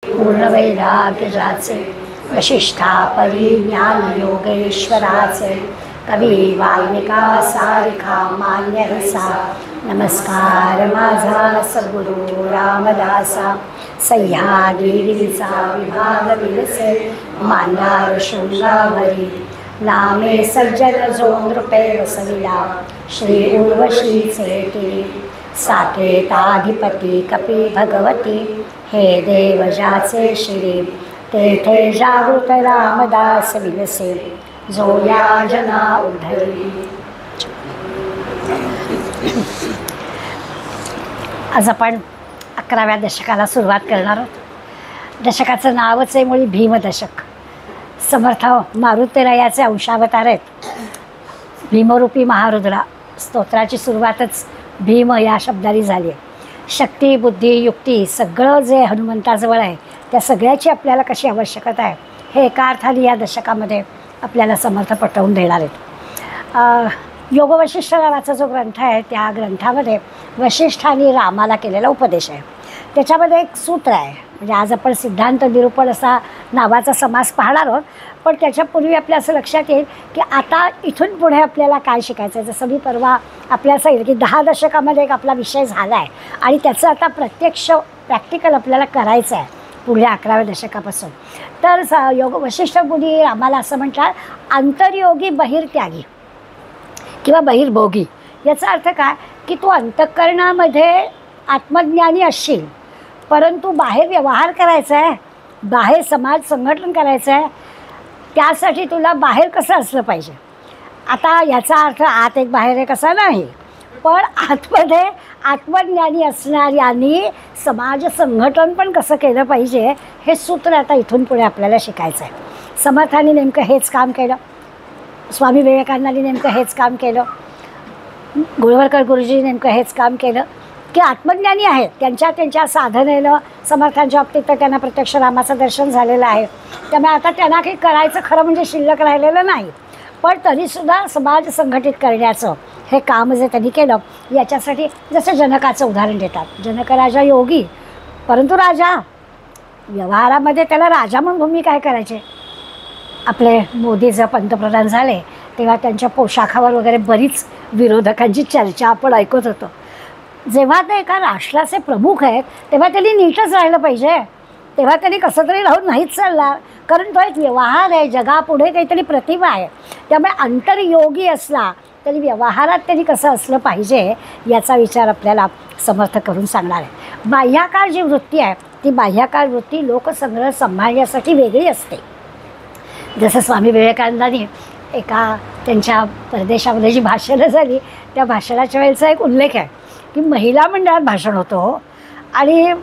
पूर्णवैराग्याचे वशिष्ठा परिज्ञान योगेश्वराचे कवी वाल्मिका सारिखा मान्य रसा नमस्कार माझा सद्गुरु रामदासा सह्याद्रीचा विभाग विलसे मान्यार शृंगावरी नामे सज्जन जो नृपे वसविला श्री उर्वशीचे टिरी साकेताधिपती कपी भगवती हे देव जाचे श्री तेथे जागृत रामदास विलसे जो या जना उद्धरी. आज आपण 11व्या दशकाला सुरुवात करणार आहोत. दशकाचं नावच आहे मुळी भीमदशक. समर्थ मारुतीरायाचे अंशावतार आहेत. भीमरूपी महारुद्रा स्तोत्राची सुरुवातच भीम या शब्दाने झाली आहे. शक्ती बुद्धी युक्ती सगळं जे हनुमंताजवळ आहे त्या सगळ्याची आपल्याला कशी आवश्यकता आहे हे एका अर्थाने या दशकामध्ये आपल्याला समर्थ पटवून देणार आहेत. योगवशिष्ठ नावाचा जो ग्रंथ आहे त्या ग्रंथामध्ये वशिष्ठांनी रामाला केलेला उपदेश आहे. त्याच्यामध्ये एक सूत्र आहे. म्हणजे आज आपण सिद्धांत निरूपण असा नावाचा समास पाहणार आहोत. पण त्याच्यापूर्वी आपल्या असं लक्षात येईल की आता इथून पुढे आपल्याला काय शिकायचं आहे. जसं मी परवा आपल्याला सांगितलं की 10 दशकामध्ये एक आपला विषय झाला आहे आणि त्याचं आता प्रत्यक्ष प्रॅक्टिकल आपल्याला करायचं आहे पुढल्या 11व्या दशकापासून. तर योग वशिष्ठ मुनी रामाला असं म्हणतात अंतर्योगी बहिर्त्यागी किंवा बहिर्भोगी. याचा अर्थ काय की तू अंतःकरणामध्ये आत्मज्ञानी असशील परंतु बाहेर व्यवहार करायचा आहे, बाहेर समाज संघटन करायचं आहे. त्यासाठी तुला बाहेर कसं असलं पाहिजे. आता याचा अर्थ आत एक बाहेर एक असा नाही, पण आतमध्ये आत्मज्ञानी असणाऱ्यांनी समाज संघटन पण कसं केलं पाहिजे हे सूत्र आता इथून पुढे आपल्याला शिकायचं आहे. समर्थांनी नेमकं हेच काम केलं. स्वामी विवेकानंदांनी नेमकं हेच काम केलं. गोळवलकर गुरुजी नेमकं हेच काम केलं की आत्मज्ञानी आहेत. त्यांच्या साधनेनं समर्थांच्या बाबतीत तर त्यांना प्रत्यक्ष रामाचं दर्शन झालेलं आहे. त्यामुळे आता त्यांना काही करायचं खरं म्हणजे शिल्लक राहिलेलं नाही. पण तरीसुद्धा समाज संघटित करण्याचं हे काम जे त्यांनी केलं याच्यासाठी जसं जनकाचं उदाहरण देतात. जनक राजा योगी परंतु राजा व्यवहारामध्ये त्याला राजा म्हणून भूमिका काय करायचे. आपले मोदी जर पंतप्रधान झाले तेव्हा त्यांच्या पोशाखावर वगैरे बरीच विरोधकांची चर्चा आपण ऐकत होतो. जेव्हा ते एका राष्ट्राचे प्रमुख आहेत तेव्हा त्यांनी नीटच राहिलं पाहिजे. तेव्हा त्यांनी कसं तरी राहून नाहीच चालणार, कारण तो एक व्यवहार आहे. जगापुढे काहीतरी प्रतिभा आहे. त्यामुळे अंतर्योगी असला तरी व्यवहारात त्यांनी कसं असलं पाहिजे याचा विचार आपल्याला समर्थ करून सांगणार आहे. बाह्याकार जी वृत्ती आहे ती बाह्याकार वृत्ती लोकसंग्रह सांभाळण्यासाठी वेगळी असते. जसं स्वामी विवेकानंदांनी एका त्यांच्या परदेशामध्ये जी भाषणं झाली त्या भाषणाच्या वेळेचा एक उल्लेख आहे की महिला मंडळात भाषण होतं आणि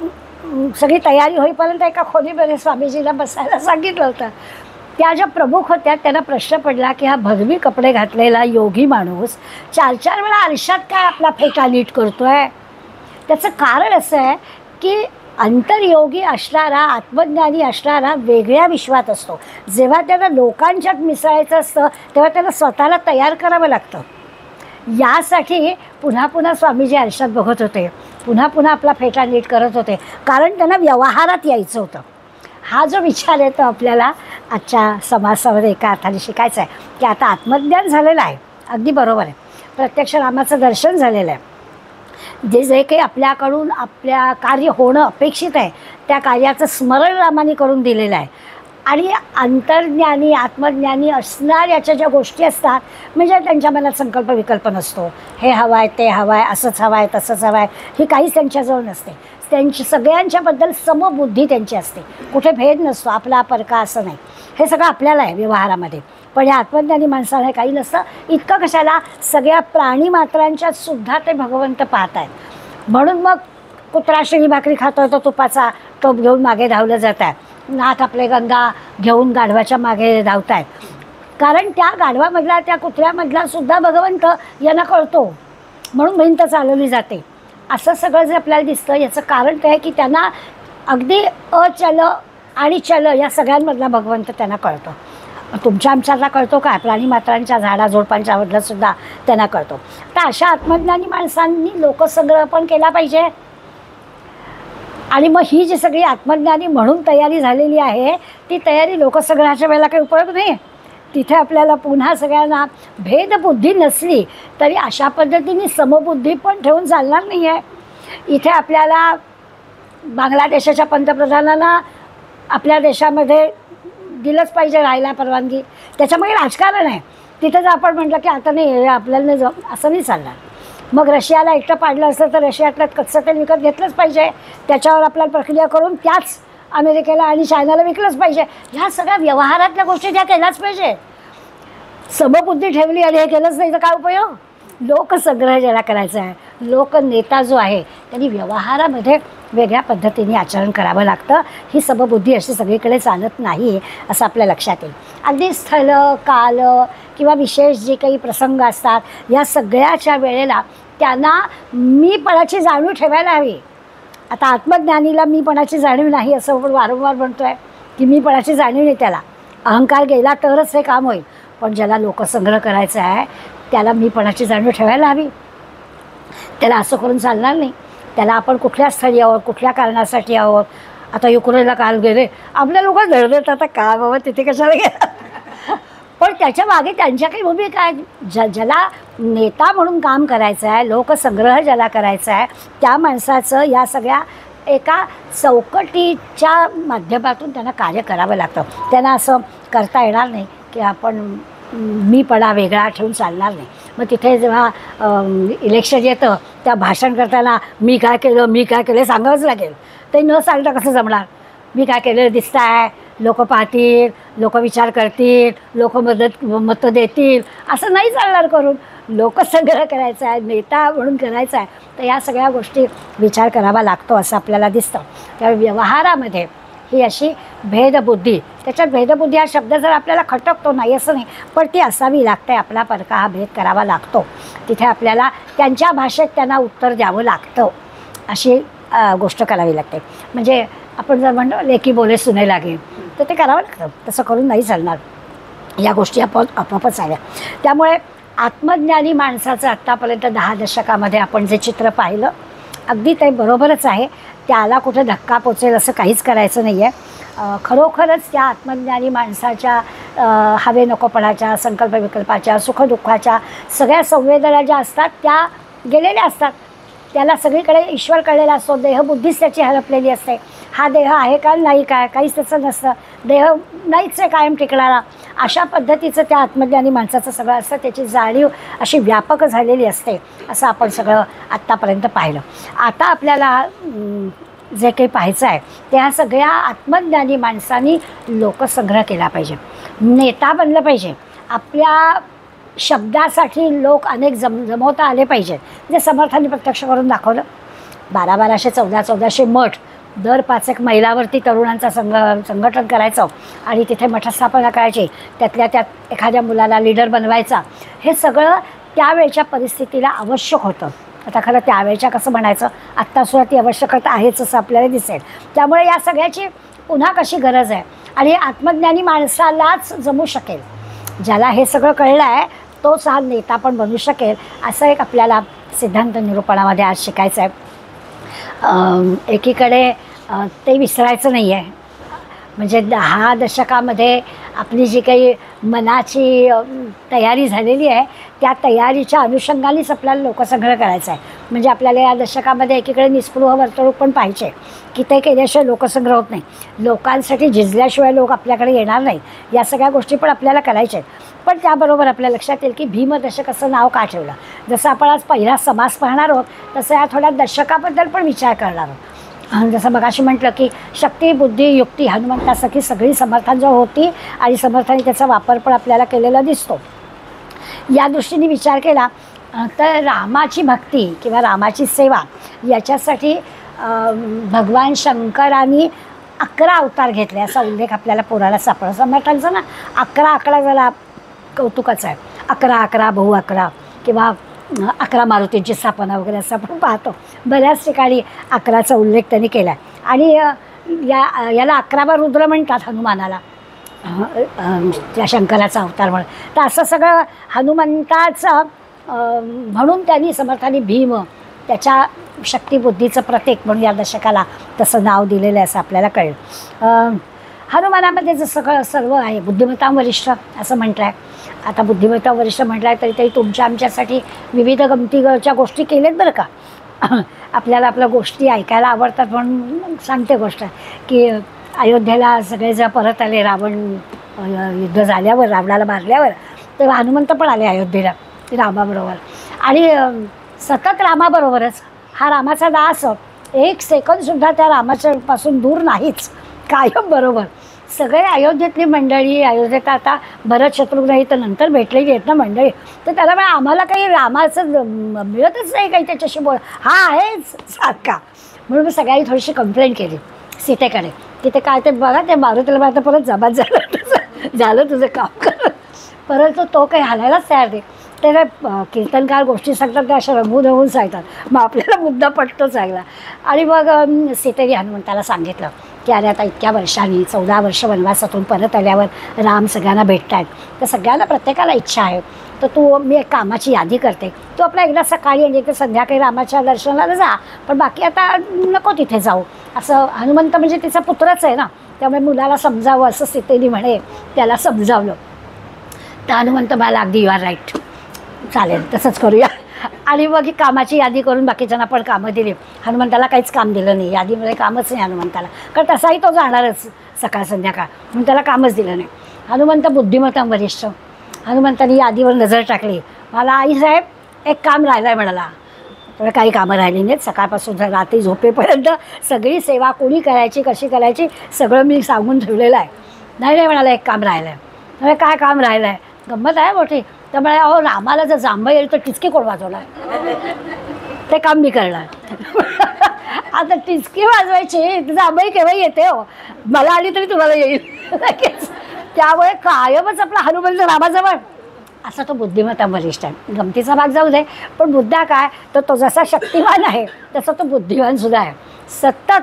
सगळी तयारी होईपर्यंत एका खोलीमध्ये स्वामीजीला बसायला सांगितलं होतं. त्या ज्या प्रमुख होत्या त्यांना प्रश्न पडला की हा भगवी कपडे घातलेला योगी माणूस 4-4 वेळा आरशात काय आपला फेटा नीट करतो आहे. त्याचं कारण असं आहे की अंतर्योगी असणारा आत्मज्ञानी असणारा वेगळ्या विश्वात असतो. जेव्हा त्याला लोकांच्यात मिसळायचं असतं तेव्हा त्याला स्वतःला तयार करावं लागतं. यासाठी पुन्हा पुन्हा स्वामीजी आरशात बघत होते, पुन्हा पुन्हा आपला फेटा नीट करत होते, कारण त्यांना व्यवहारात यायचं होतं. हा जो विचार आहे तो आपल्याला आजच्या समाजामध्ये एका अर्थाने शिकायचा आहे की आता आत्मज्ञान झालेलं आहे. अगदी बरोबर आहे. प्रत्यक्ष रामाचं दर्शन झालेलं आहे. जे काही आपल्याकडून आपल्या कार्य होणं अपेक्षित आहे त्या कार्याचं स्मरण रामाने करून दिलेलं आहे. आणि अंतर्ज्ञानी आत्मज्ञानी असणाऱ्याच्या ज्या गोष्टी असतात म्हणजे त्यांच्या मनात संकल्प विकल्प नसतो. हे हवं आहे ते हवं आहे असंच हवं आहे तसंच हवं आहे ही काहीच त्यांच्याजवळ नसते. त्यांची सगळ्यांच्याबद्दल समबुद्धी त्यांची असते. कुठे भेद नसतो, आपला परका असं नाही. हे सगळं आपल्याला आहे व्यवहारामध्ये. पण या आत्मज्ञानी माणसाला काही नसतं. इतकं कशाला सगळ्या प्राणी मात्रांच्यात सुद्धा ते भगवंत पाहत आहेत. म्हणून मग कुत्रा शिळी भाकरी खातोय तो तुपाचा टोप घेऊन मागे धावलं जात आहे. नाथ आपले गंगा घेऊन गाढवाच्या मागे धावत आहेत. कारण त्या गाढवामधला त्या कुत्र्यामधला सुद्धा भगवंत यांना कळतो म्हणून भिंत चालवली जाते. असं सगळं जे आपल्याला दिसतं याचं कारण ते आहे की त्यांना अगदी अचल आणि चल या सगळ्यांमधला भगवंत त्यांना कळतो. तुमच्या आमच्याला कळतो काय, प्राणी मात्रांच्या झाडाझुडपांच्या मधलं सुद्धा त्यांना कळतो. तर अशा आत्मज्ञानी माणसांनी लोकसंग्रह पण केला पाहिजे आणि मग ही जी सगळी आत्मज्ञानी म्हणून तयारी झालेली आहे, ती तयारी लोकसंग्रहाच्या वेळेला काही उपयोग नाही. तिथे आपल्याला पुन्हा सगळ्यांना भेदबुद्धी नसली तरी अशा पद्धतीने समबुद्धी पण ठेवून चालणार नाही आहे. इथे आपल्याला बांगलादेशाच्या पंतप्रधानांना आपल्या देशामध्ये दिलंच पाहिजे राहायला परवानगी. त्याच्यामुळे राजकारण आहे. तिथं जर आपण म्हटलं की आता नाही हे आपल्याला नाही असं नाही चालणार. मग रशियाला एकटं पाडलं असतं तर रशियातलं कच्चं तेल विकत घेतलंच पाहिजे. त्याच्यावर आपल्याला प्रक्रिया करून त्याच अमेरिकेला आणि चायनाला विकलंच पाहिजे. ह्या सगळ्या व्यवहारातल्या गोष्टी त्या केल्याच पाहिजे. समबुद्धी ठेवली आणि हे केलंच नाही तर काय उपयोग. लोकसंग्रह ज्याला करायचा आहे, लोकनेता जो आहे त्यांनी व्यवहारामध्ये वेगळ्या पद्धतीने आचरण करावं लागतं. ही समबुद्धी अशी सगळीकडे चालत नाही असं आपल्या लक्षात येईल. अगदी स्थळ काल किंवा विशेष जे काही प्रसंग असतात या सगळ्याच्या वेळेला त्यांना मीपणाची जाणीव ठेवायला हवी. आता आत्मज्ञानीला मीपणाची जाणीव नाही असं आपण वारंवार म्हणतो आहे की मीपणाची जाणीव नाही. त्याला अहंकार गेला तरच हे काम होईल. पण ज्याला लोकसंग्रह करायचा आहे त्याला मीपणाची जाणीव ठेवायला हवी. त्याला असं करून चालणार नाही. त्याला आपण कुठल्या स्थळी आहोत, कुठल्या कारणासाठी आहोत. आता युक्रेनला काल गेले, आपल्या लोक धडधडत आता का बाबा तिथे कशाला गेला. पण त्याच्या मागे त्यांच्या काही भूमिका आहेत. ज्याला नेता म्हणून काम करायचं आहे, लोकसंग्रह ज्याला करायचा आहे त्या माणसाचं या सगळ्या एका चौकटीच्या माध्यमातून त्यांना कार्य करावं लागतं. त्यांना असं करता येणार नाही की आपण मीपणा वेगळा ठेवून चालणार नाही. मग तिथे जेव्हा इलेक्शन येतं त्या भाषण करताना मी काय केलं सांगावंच लागेल. ते न सांगता कसं जमणार. मी काय केलं दिसतं आहे, लोक पाहतील, लोक विचार करतील, लोक मतं देतील असं नाही चालणार करून. लोकसंग्रह करायचा आहे, नेता म्हणून करायचा आहे तर या सगळ्या गोष्टी विचार करावा लागतो असं आपल्याला दिसतं. त्यामुळे व्यवहारामध्ये ही अशी भेदबुद्धी, त्याच्यात भेदबुद्धी हा शब्द जर आपल्याला खटकतो नाही असं नाही, पण ती असावी लागते. आपला परका हा भेद करावा लागतो. तिथे आपल्याला त्यांच्या भाषेत त्यांना उत्तर द्यावं लागतं. अशी गोष्ट करावी लागते. म्हणजे आपण जर म्हणतो लेकी बोले सुने लागे तर ते करावं लागतं. तसं करून नाही चालणार. या गोष्टी आपोआपच आल्या. त्यामुळे आत्मज्ञानी माणसाचं आत्तापर्यंत 10 दशकामध्ये आपण जे चित्र पाहिलं अगदी ते बरोबरच आहे. त्याला कुठे धक्का पोचेल असं काहीच करायचं नाही आहे. खरोखरच त्या आत्मज्ञानी माणसाच्या हवे नकोपणाच्या, संकल्प विकल्पाच्या, सुखदुःखाच्या सगळ्या संवेदना ज्या असतात त्या गेलेल्या असतात. त्याला सगळीकडे ईश्वर कळलेला असतो. देहबुद्धीच त्याची हरपलेली असते. हा देह आहे का नाही काय काहीच त्याचं नसतं. देह नाहीच आहे कायम टिकणारा. अशा पद्धतीचं त्या आत्मज्ञानी माणसाचं सगळं असतं. त्याची जाणीव अशी व्यापक झालेली असते. असं आपण सगळं आत्तापर्यंत पाहिलं. आता आपल्याला जे काही पाहायचं आहे त्या सगळ्या आत्मज्ञानी माणसांनी लोकसंग्रह केला पाहिजे. नेता बनलं पाहिजे. आपल्या शब्दासाठी लोक अनेक जमवता आले पाहिजेत. जे समर्थांनी प्रत्यक्ष करून दाखवलं. 1200 1400 मठ दर 5 एक मैलावरती तरुणांचा संघटन करायचं आणि तिथे मठस्थापना करायची. त्यातल्या त्यात एखाद्या मुलाला लीडर बनवायचा. हे सगळं त्यावेळच्या परिस्थितीला आवश्यक होतं. आता खरं त्यावेळच्या कसं म्हणायचं, आत्तासुद्धा ती आवश्यकता आहेच असं आपल्याला दिसेल. त्यामुळे या सगळ्याची पुन्हा कशी गरज आहे आणि आत्मज्ञानी माणसालाच जमू शकेल. ज्याला हे सगळं कळलं आहे तोच हा नेता पण बनू शकेल असं एक आपल्याला सिद्धांत निरूपणामध्ये आज शिकायचं आहे. एकीकडे ते विसरायचं नाही आहे. म्हणजे 10 दशकामध्ये आपली जी काही मनाची तयारी झालेली आहे त्या तयारीच्या अनुषंगानेच आपल्याला लोकसंग्रह करायचा आहे. म्हणजे आपल्याला या दशकामध्ये एकीकडे निस्पृह वर्तणूक पण पाहिजे की ते केल्याशिवाय लोकसंग्रह होत नाही. लोकांसाठी झिजल्याशिवाय लोक आपल्याकडे येणार नाही. या सगळ्या गोष्टी पण आपल्याला करायच्या आहेत. पण त्याबरोबर आपल्या लक्षात येईल की भीमदशक असं नाव का ठेवलं. जसं आपण आज पहिला समास पाहणार आहोत तसं या थोड्या दशकाबद्दल पण विचार करणार आहोत. जसं मगाशी म्हटलं की शक्ती बुद्धी युक्ती हनुमंतासारखी सगळी समर्थांजवळ होती आणि समर्थांनी त्याचा वापर पण आपल्याला केलेला दिसतो. या दृष्टीने विचार केला तर रामाची भक्ती किंवा रामाची सेवा याच्यासाठी भगवान शंकरांनी 11 अवतार घेतले असा उल्लेख आपल्याला पुराणात सापडतो. समर्थांचा ना 11 आकडा झाला कौतुकाचा आहे. 11 बहु 11 किंवा 11 मारुतींची स्थापना वगैरे असं आपण पाहतो. बऱ्याच ठिकाणी 11चा उल्लेख त्यांनी केला आहे. आणि याला 11वा रुद्र म्हणतात हनुमानाला, त्या शंकराचा अवतार म्हणून. तर असं सगळं हनुमंताचं म्हणून त्यांनी समर्थांनी भीम त्याच्या शक्तिबुद्धीचं प्रतीक म्हणून या दशकाला तसं नाव दिलेलं आहे असं आपल्याला कळेल. हनुमानामध्ये जसं सर्व आहे, बुद्धिमत्ता वरिष्ठ असं म्हटलं आहे. आता बुद्धिमत्ता वरिष्ठ म्हटलं आहे तरी तुमच्या आमच्यासाठी विविध गमतीच्या गोष्टी केल्यात बरं का. आपल्याला आपल्या गोष्टी ऐकायला आवडतात म्हणून सांगते गोष्ट की अयोध्येला सगळे जर परत आले, रावण युद्ध झाल्यावर, रावणाला मारल्यावर, तेव्हा हनुमंत पण आले अयोध्येला रामाबरोबर. आणि सतत रामाबरोबरच. हा रामाचा दास एक सेकंदसुद्धा त्या रामाच्यापासून दूर नाहीच, कायम बरोबर. सगळे अयोध्येतली मंडळी, अयोध्येत आता भरत शत्रुघ्न नाही तर नंतर भेटलेली आहेत ना मंडळी, तर त्याला आम्हाला काही रामाचं मिळतच नाही काही त्याच्याशी हा आहेच सारखा. म्हणून मी सगळ्यांनी थोडीशी कंप्लेंट केली सीतेकडे की ते काय ते बघा ते मारुतीला आता परत जबात झालं तुझं काम कर. परंतु तो काही हालायलाच तयार नाही. ते कीर्तनकार गोष्टी सांगतात त्या अशा रंगून सांगतात, मग आपल्याला मुद्दा पटतो चांगला. आणि मग सीतेने हनुमंताला सांगितलं की अरे आता इतक्या वर्षांनी 14 वर्ष वनवासातून परत आल्यावर राम सगळ्यांना भेटत आहेत, तर सगळ्यांना प्रत्येकाला इच्छा आहे, तर मी एक कामाची यादी करते, तू आपला एकदा सकाळी आणि एकदा संध्याकाळी रामाच्या दर्शनाला जा, पण बाकी आता नको तिथे जाऊ. असं हनुमंत म्हणजे तिचा पुत्रच आहे ना, त्यामुळे मुलाला समजावं असं सीतेने म्हणे त्याला समजावलं. तर हनुमंत मला अगदी यू आर राईट, चालेल तसंच करूया. आणि मग ही कामाची यादी करून बाकीच्यांना पण कामं दिली. हनुमंताला काहीच काम दिलं नाही, यादीमध्ये कामच नाही हनुमंताला, कारण तसाही तो जाणारच सकाळ संध्याकाळ, म्हणून त्याला कामच दिलं नाही. हनुमंत बुद्धिमत्ता वरिष्ठ. हनुमंतानी यादीवर नजर टाकली, मला आईसाहेब एक काम राहिलं आहे म्हणाला. तर काही कामं राहिली नाहीत, सकाळपासून रात्री झोपेपर्यंत सगळी सेवा कोणी करायची, कशी करायची सगळं मी सांगून ठेवलेलं आहे. नाही म्हणाला एक काम राहिलं आहे. म्हणजे काय काम राहिलं आहे? गंमत आहे मोठी. त्यामुळे अहो रामाला जर जांभई येईल तर टिचकी कोण वाजवणार, ते काम मी करणार. आता टिचकी वाजवायची, जांभई केव्हा येते हो, मला आली तरी तुम्हाला येईल लगेच. त्यामुळे कायमच आपला हनुमंत रामाजवळ. असा तो बुद्धिमत्ता वरिष्ठ आहे. गमतीचा भाग जाऊ दे, पण मुद्दा काय, तर तो जसा शक्तिमान आहे तसा तो बुद्धिवानसुद्धा आहे. सतत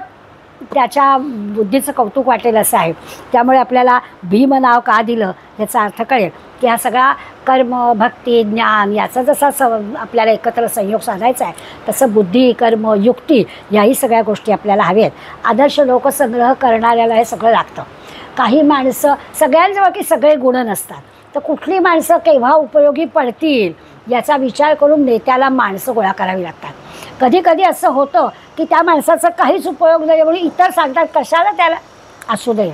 त्याच्या बुद्धीचं कौतुक वाटेल असं आहे. त्यामुळे आपल्याला भीम नाव का दिलं याचा अर्थ कळेल की हा सगळा कर्म, भक्ती, ज्ञान याचा जसा आपल्याला एकत्र संयोग साधायचा आहे, तसं बुद्धी, कर्म, युक्ती याही सगळ्या गोष्टी आपल्याला हव्या आहेत. आदर्श लोकसंग्रह करणाऱ्याला हे सगळं लागतं. काही माणसं, सगळ्यांजवळ की सगळे गुण नसतात, तर कुठली माणसं केव्हा उपयोगी पडतील याचा विचार करून नेत्याला माणसं गोळा करावी लागतात. कधी कधी असं होतं की त्या माणसाचा काहीच उपयोग नाही म्हणून इतर सांगतात कशाला त्याला, असू दे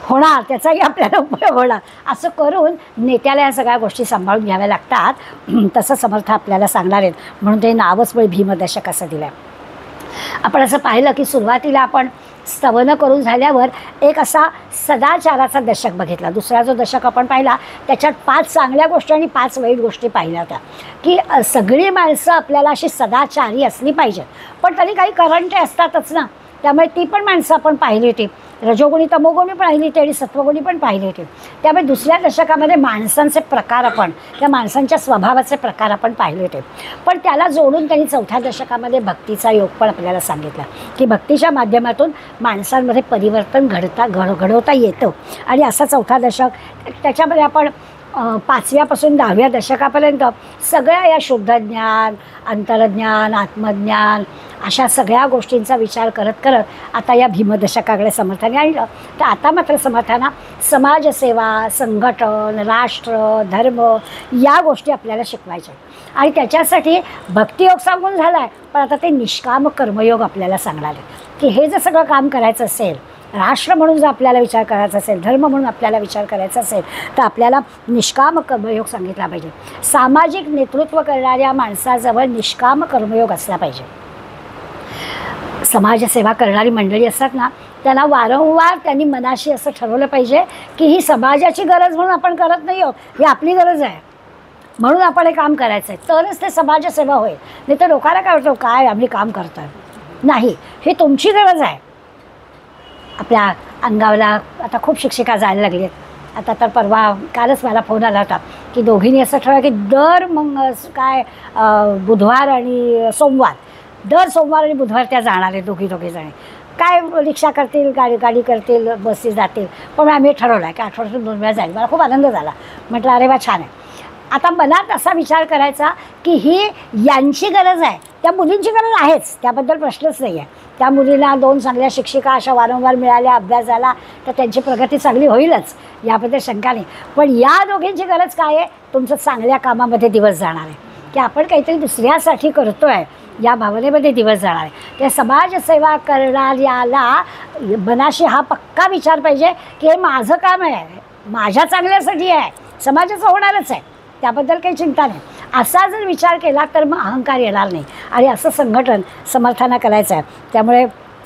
होणार, त्याचाही आपल्याला उपयोग होणार, असं करून नेत्याला या सगळ्या गोष्टी सांभाळून घ्याव्या लागतात. तसं समर्थ आपल्याला सांगणार आहेत, म्हणून ते नावच पण भीमदशक असं दिलं आहे. आपण असं पाहिलं की सुरुवातीला आपण स्तवन करून झाल्यावर एक असा सदाचाराचा दशक बघितला. दुसरा जो दशक आपण पाहिला त्याच्यात 5 चांगल्या गोष्टी आणि 5 वाईट गोष्टी पाहिल्या होत्या की सगळी माणसं आपल्याला अशी सदाचारी असली पाहिजेत, पण तरी काही करंटे असतातच ना, त्यामुळे ती पण माणसं आपण पाहिली होती. रजोगुणी, तमोगुणी पाहिली होती आणि सत्वगुणी पण पाहिली होती. त्यामुळे दुसऱ्या दशकामध्ये माणसांचे प्रकार आपण, त्या माणसांच्या स्वभावाचे प्रकार आपण पाहिले होते. पण त्याला जोडून त्यांनी चौथ्या दशकामध्ये भक्तीचा योग पण आपल्याला सांगितला की भक्तीच्या माध्यमातून माणसांमध्ये परिवर्तन घडवता येतं. आणि असा चौथा दशक, त्याच्यामध्ये आपण 5व्यापासून 10व्या दशकापर्यंत सगळ्या या शुद्धज्ञान, अंतरज्ञान, आत्मज्ञान अशा सगळ्या गोष्टींचा विचार करत करत आता या भीमदशकाकडे समर्थाने आणलं. तर आता मात्र समर्थांना समाजसेवा, संघटन, राष्ट्र, धर्म या गोष्टी आपल्याला शिकवायच्या आणि त्याच्यासाठी भक्तियोग सांगून झाला आहे, पण आता ते निष्काम कर्मयोग आपल्याला सांगणार आहे की हे जर सगळं काम करायचं असेल, राष्ट्र म्हणून जर आपल्याला विचार करायचा असेल, धर्म म्हणून आपल्याला विचार करायचा असेल, तर आपल्याला निष्काम कर्मयोग सांगितला पाहिजे. सामाजिक नेतृत्व करणाऱ्या माणसाजवळ निष्काम कर्मयोग असला पाहिजे. समाजसेवा करणारी मंडळी असतात ना, त्यांना वारंवार त्यांनी मनाशी असं ठरवलं पाहिजे की ही समाजाची गरज म्हणून आपण करत नाही आहोत, ही आपली गरज आहे म्हणून आपण हे काम करायचं आहे, तरच ते समाजसेवा होईल. नाही तर लोकांना काय वाटतं, काय आम्ही काम करतो आहे, नाही, ही तुमची गरज आहे. आपल्या अंगावला आता खूप शिक्षिका जायला लागली आहेत. आता तर परवा कालच मला फोन आला होता की दोघींनी असं ठरवलं की दर बुधवार आणि सोमवार, दर सोमवार आणि बुधवार त्या जाणार आहे दोघीजणी. काय रिक्षा करतील, गाडी करतील, बसेस जातील, पण आम्ही ठरवलं आहे की आठवड्यातून 2 वेळा जाईल. मला खूप आनंद झाला. म्हटलं अरे वा छान आहे. आता मनात असा विचार करायचा की ही यांची गरज आहे, त्या मुलींची गरज आहेच, त्याबद्दल प्रश्नच नाही आहे. त्या मुलीला 2 चांगल्या शिक्षिका अशा वारंवार मिळाल्या, अभ्यास झाला तर त्यांची प्रगती चांगली होईलच, याबद्दल शंका नाही. पण या दोघींची गरज काय आहे? तुमचं चांगल्या कामामध्ये दिवस जाणार आहे, की आपण काहीतरी दुसऱ्यासाठी करतो आहे या भावनेमध्ये दिवस जाणार आहे. त्या समाजसेवा करणाऱ्याला मनाशी हा पक्का विचार पाहिजे की हे माझं काम आहे, माझ्या चांगल्यासाठी आहे, समाजाचं होणारच आहे, त्याबद्दल काही चिंता नाही. असा जर विचार केला तर मग अहंकार येणार नाही. आणि असं संघटन समर्थांना करायचं आहे. त्यामुळे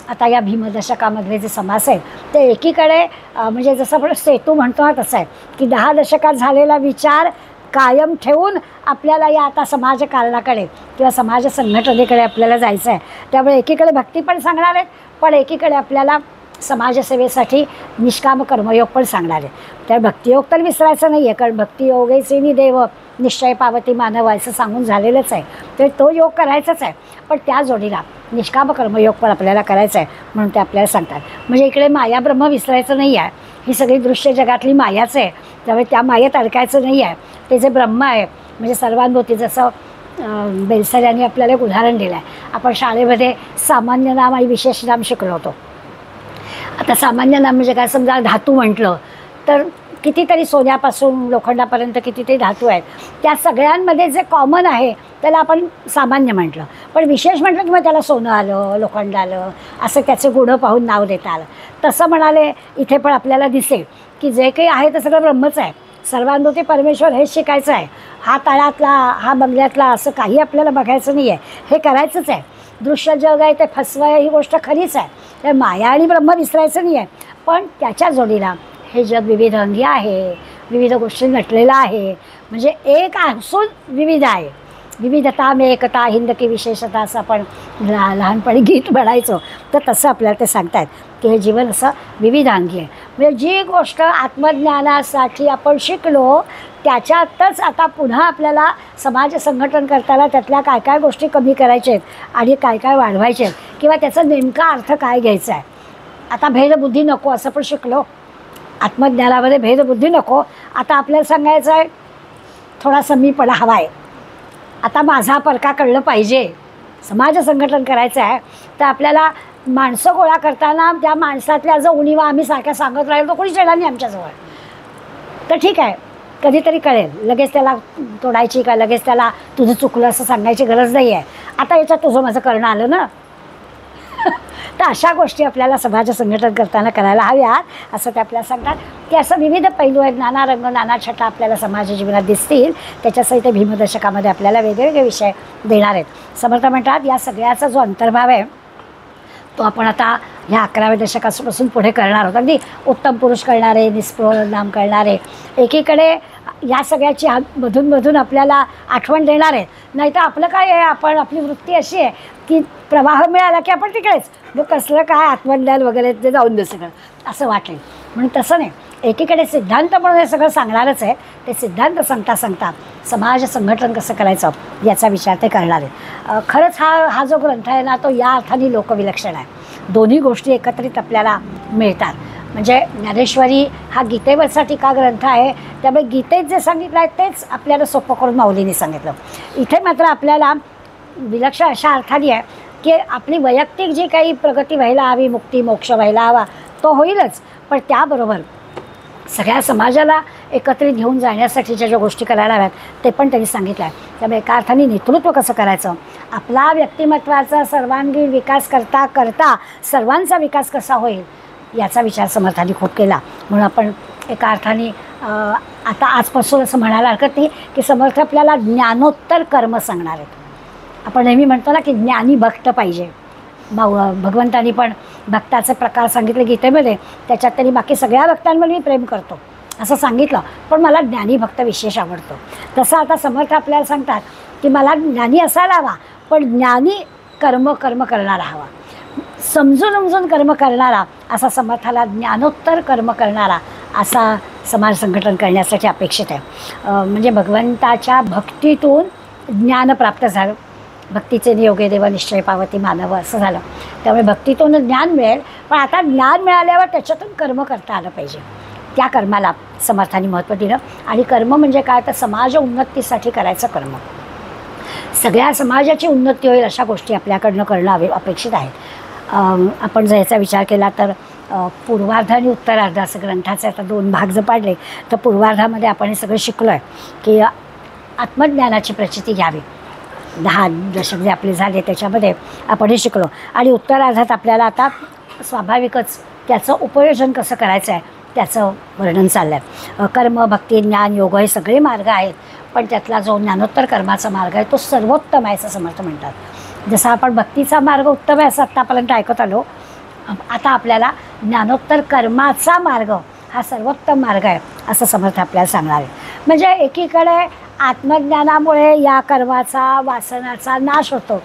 आता या भीमदशकामधले जे समास आहेत ते एकीकडे म्हणजे जसं आपण सेतू म्हणतो ना तसं आहे की 10 दशकात झालेला विचार कायम ठेवून आपल्याला या आता समाजकारणाकडे किंवा समाज संघटनेकडे आपल्याला जायचं आहे. त्यामुळे एकीकडे भक्ती पण सांगणार आहेत, पण एकीकडे आपल्याला समाजसेवेसाठी निष्काम कर्मयोग पण सांगणार आहे. त्या भक्तियोग तर विसरायचं नाही आहे, कारण भक्तियोगेचे देव निश्चय पावती मानव असं सांगून झालेलंच आहे. तर तो योग करायचाच आहे, पण त्या जोडीला निष्काम कर्मयोग पण आपल्याला करायचा आहे म्हणून ते आपल्याला सांगतात. म्हणजे इकडे माया ब्रह्म विसरायचं नाही आहे, ही सगळी दृश्य जगातली मायाच आहे, त्यामुळे त्या मायेत अडकायचं नाही आहे. ते जे ब्रह्म आहे म्हणजे सर्वांभोवती, जसं बेलसर यांनी आपल्याला एक उदाहरण दिलं आहे. आपण शाळेमध्ये सामान्य नाम आणि विशेष नाम शिकलो होतो. आता सामान्य नाम म्हणजे काय, समजा धातू म्हटलं तर कितीतरी सोन्यापासून लोखंडापर्यंत कितीतरी धातू आहेत, त्या सगळ्यांमध्ये जे कॉमन आहे त्याला आपण सामान्य म्हटलं. पण विशेष म्हटलं की मग त्याला सोनं आलं, लोखंड आलं, असं त्याचे गुण पाहून नाव देता आलं. तसं म्हणाले इथे पण आपल्याला दिसेल की जे काही आहे ते सगळं ब्रह्मच आहे, सर्वांभोवती परमेश्वर हेच शिकायचं आहे. हा तळातला, हा बंगल्यातला असं काही आपल्याला बघायचं नाही आहे, हे करायचंच आहे. दृश्य जग आहे ते फसवं ही गोष्ट खरीच आहे. तर माया आणि ब्रह्म विसरायचं नाही आहे, पण त्याच्या जोडीला हे जग विविध अंगी आहे, विविध गोष्टी नटलेलं आहे. म्हणजे एक असून विविध आहे. विविधता में एकता, हिंद की विशेषता असं आपण लहानपणी गीत म्हणायचो. तर तसं आपल्याला ते सांगतायत की हे जीवन असं विविधांगी आहे. म्हणजे जी गोष्ट आत्मज्ञानासाठी आपण शिकलो त्याच्यातच आता पुन्हा आपल्याला समाज संघटन करताना त्यातल्या काय काय गोष्टी कमी करायच्या आहेत आणि काय काय वाढवायचे आहेत, किंवा त्याचा नेमका अर्थ काय घ्यायचा आहे. आता भेदबुद्धी नको असं पण शिकलो, आत्मज्ञानामध्ये भेदबुद्धी नको. आता आपल्याला सांगायचं आहे थोडासा मीपणा हवा आहे, आता माझा परका कळलं पाहिजे, समाज संघटन करायचं आहे. तर आपल्याला माणसं गोळा करताना त्या माणसातल्या जर उणीवा आम्ही सारख्या सांगत राहिलो तर कोणीच येणार नाही आमच्याजवळ. तर ठीक आहे, कधीतरी कळेल, लगेच त्याला तोडायची का लगेच त्याला तुझं चुकलं असं सांगायची गरज नाही आहे. आता याच्यात तुझं माझं करणं आलं ना. तर अशा गोष्टी आपल्याला समाज संघटन करताना करायला हव्यात असं ते आपल्याला सांगतात. की असं विविध पैलू आहेत, नाना रंग नाना छटा आपल्याला समाज जीवनात दिसतील. त्याच्यासहित भीमदशकामध्ये आपल्याला वेगवेगळे विषय देणार आहेत. समर्थ म्हणतात या सगळ्याचा जो अंतर्भाव आहे तो आपण आता ह्या 11व्या दशकापासून पुढे करणार आहोत. अगदी उत्तम पुरुष करणारे, निस्पृह नाम करणारे, एकीकडे या सगळ्याची मधून मधून आपल्याला आठवण देणार आहे. नाही तर आपलं काय आहे, आपण आपली वृत्ती अशी आहे की प्रवाह मिळाला की आपण तिकडेच, मग कसलं काय आत्मज्ञान वगैरे ते जाऊन दे सगळं असं वाटेल. म्हणून तसं नाही, एकीकडे सिद्धांत म्हणून हे सगळं सांगणारच आहे. ते सिद्धांत सांगता सांगता समाज संघटन कसं करायचं याचा विचार ते करणार आहे. खरंच हा जो ग्रंथ आहे ना तो या अर्थाने लोकविलक्षण आहे. दोन्ही गोष्टी एकत्रित आपल्याला मिळतात. म्हणजे ज्ञानेश्वरी हा गीतेवरचा टीका ग्रंथ आहे, त्यामुळे गीतेत जे सांगितलं आहे तेच आपल्याला सोपं करून माऊलींनी सांगितलं. इथे मात्र आपल्याला विलक्षण अशा अर्थाने आहे की आपली वैयक्तिक जी काही प्रगती व्हायला हवी, मुक्ती मोक्ष व्हायला हवा तो होईलच, पण त्याबरोबर सगळ्या समाजाला एकत्रित घेऊन जाण्यासाठीच्या ज्या गोष्टी करायला हव्यात ते पण त्यांनी सांगितलं आहे. त्यामुळे एका अर्थाने नेतृत्व कसं करायचं, आपला व्यक्तिमत्वाचा सर्वांगीण विकास करता करता सर्वांचा विकास कसा होईल याचा विचार समर्थांनी खूप केला. म्हणून आपण एका अर्थाने आता आजपासून असं म्हणायला हरकत नाही की समर्थ आपल्याला ज्ञानोत्तर कर्म सांगणार आहेत. आपण नेहमी म्हणतो ना की ज्ञानी भक्त पाहिजे. भगवंतांनी पण भक्ताचे प्रकार सांगितले गीतेमध्ये, त्याच्यात त्यांनी बाकी सगळ्या भक्तांवर मी प्रेम करतो असं सांगितलं, पण मला ज्ञानी भक्त विशेष आवडतो. तसं आता समर्थ आपल्याला सांगतात की मला ज्ञानी असायला हवा, पण ज्ञानी कर्म करणारा हवा, समजून उमजून कर्म करणारा असा समर्थाला ज्ञानोत्तर कर्म करणारा असा समाज संघटन करण्यासाठी अपेक्षित आहे. म्हणजे भगवंताच्या भक्तीतून ज्ञान प्राप्त झालं, भक्तीचे नियोगे देव निश्चय पावती मानव असं झालं. त्यामुळे भक्तीतून ज्ञान मिळेल, पण आता ज्ञान मिळाल्यावर त्याच्यातून कर्म करता आलं पाहिजे. त्या कर्माला समर्थांनी महत्त्व दिलं. आणि कर्म म्हणजे काय तर समाज उन्नतीसाठी करायचं कर्म. सगळ्या समाजाची उन्नती होईल अशा गोष्टी आपल्याकडनं करणं अपेक्षित आहे. आपण जर याचा विचार केला तर पूर्वार्ध आणि उत्तरार्ध असं ग्रंथाचे आता 2 भाग जर पाडले तर पूर्वार्धामध्ये आपण हे सगळं शिकलो आहे की आत्मज्ञानाची प्रचिती घ्यावी. 10 दशक जे आपले झाले त्याच्यामध्ये आपण हे शिकलो. आणि उत्तरार्धात आपल्याला आता स्वाभाविकच त्याचं उपयोजन कसं करायचं आहे त्याचं वर्णन चाललं आहे. कर्म, भक्ती, ज्ञान, योग हे सगळे मार्ग आहेत, पण त्यातला जो ज्ञानोत्तर कर्माचा मार्ग आहे तो सर्वोत्तम आहे असं समर्थ म्हणतात. जसा आपण भक्तीचा मार्ग उत्तम आहे असं आत्तापर्यंत ऐकत आलो, आता आपल्याला ज्ञानोत्तर कर्माचा मार्ग हा सर्वोत्तम मार्ग आहे असं समर्थ आपल्याला सांगणार आहे. म्हणजे एकीकडे आत्मज्ञानामुळे या कर्माचा, वासनाचा नाश होतो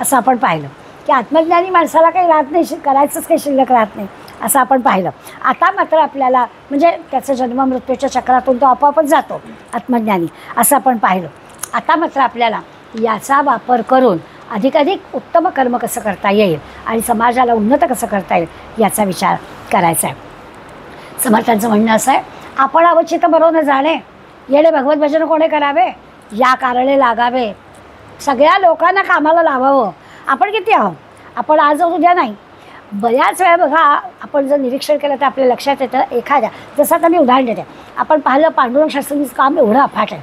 असं आपण पाहिलं की आत्मज्ञानी माणसाला काही राहत नाही, करायचंच काही शिल्लक राहत नाही असं आपण पाहिलं. आता मात्र आपल्याला म्हणजे त्याचं जन्म मृत्यूच्या चक्रातून तो आपोआपच जातो आत्मज्ञानी असं आपण पाहिलं. आता मात्र आपल्याला याचा वापर करून अधिकाधिक उत्तम कर्म कसं करता येईल आणि समाजाला उन्नत कसं करता येईल याचा विचार करायचा आहे. समर्थांचं म्हणणं असं आहे, आपण अवचित बरो न जाणे, येणे भगवत भजन कोणे करावे, या कारणे लागावे. सगळ्या लोकांना कामाला लावावं. आपण किती आहोत? आपण आज उद्या नाही. बऱ्याच वेळा बघा आपण जर निरीक्षण केलं तर आपल्या लक्षात येतं, एखाद्या जसं आता मी उदाहरण देते, आपण पाहिलं पांडुरंग शास्त्रींचं काम एवढं अफाट आहे.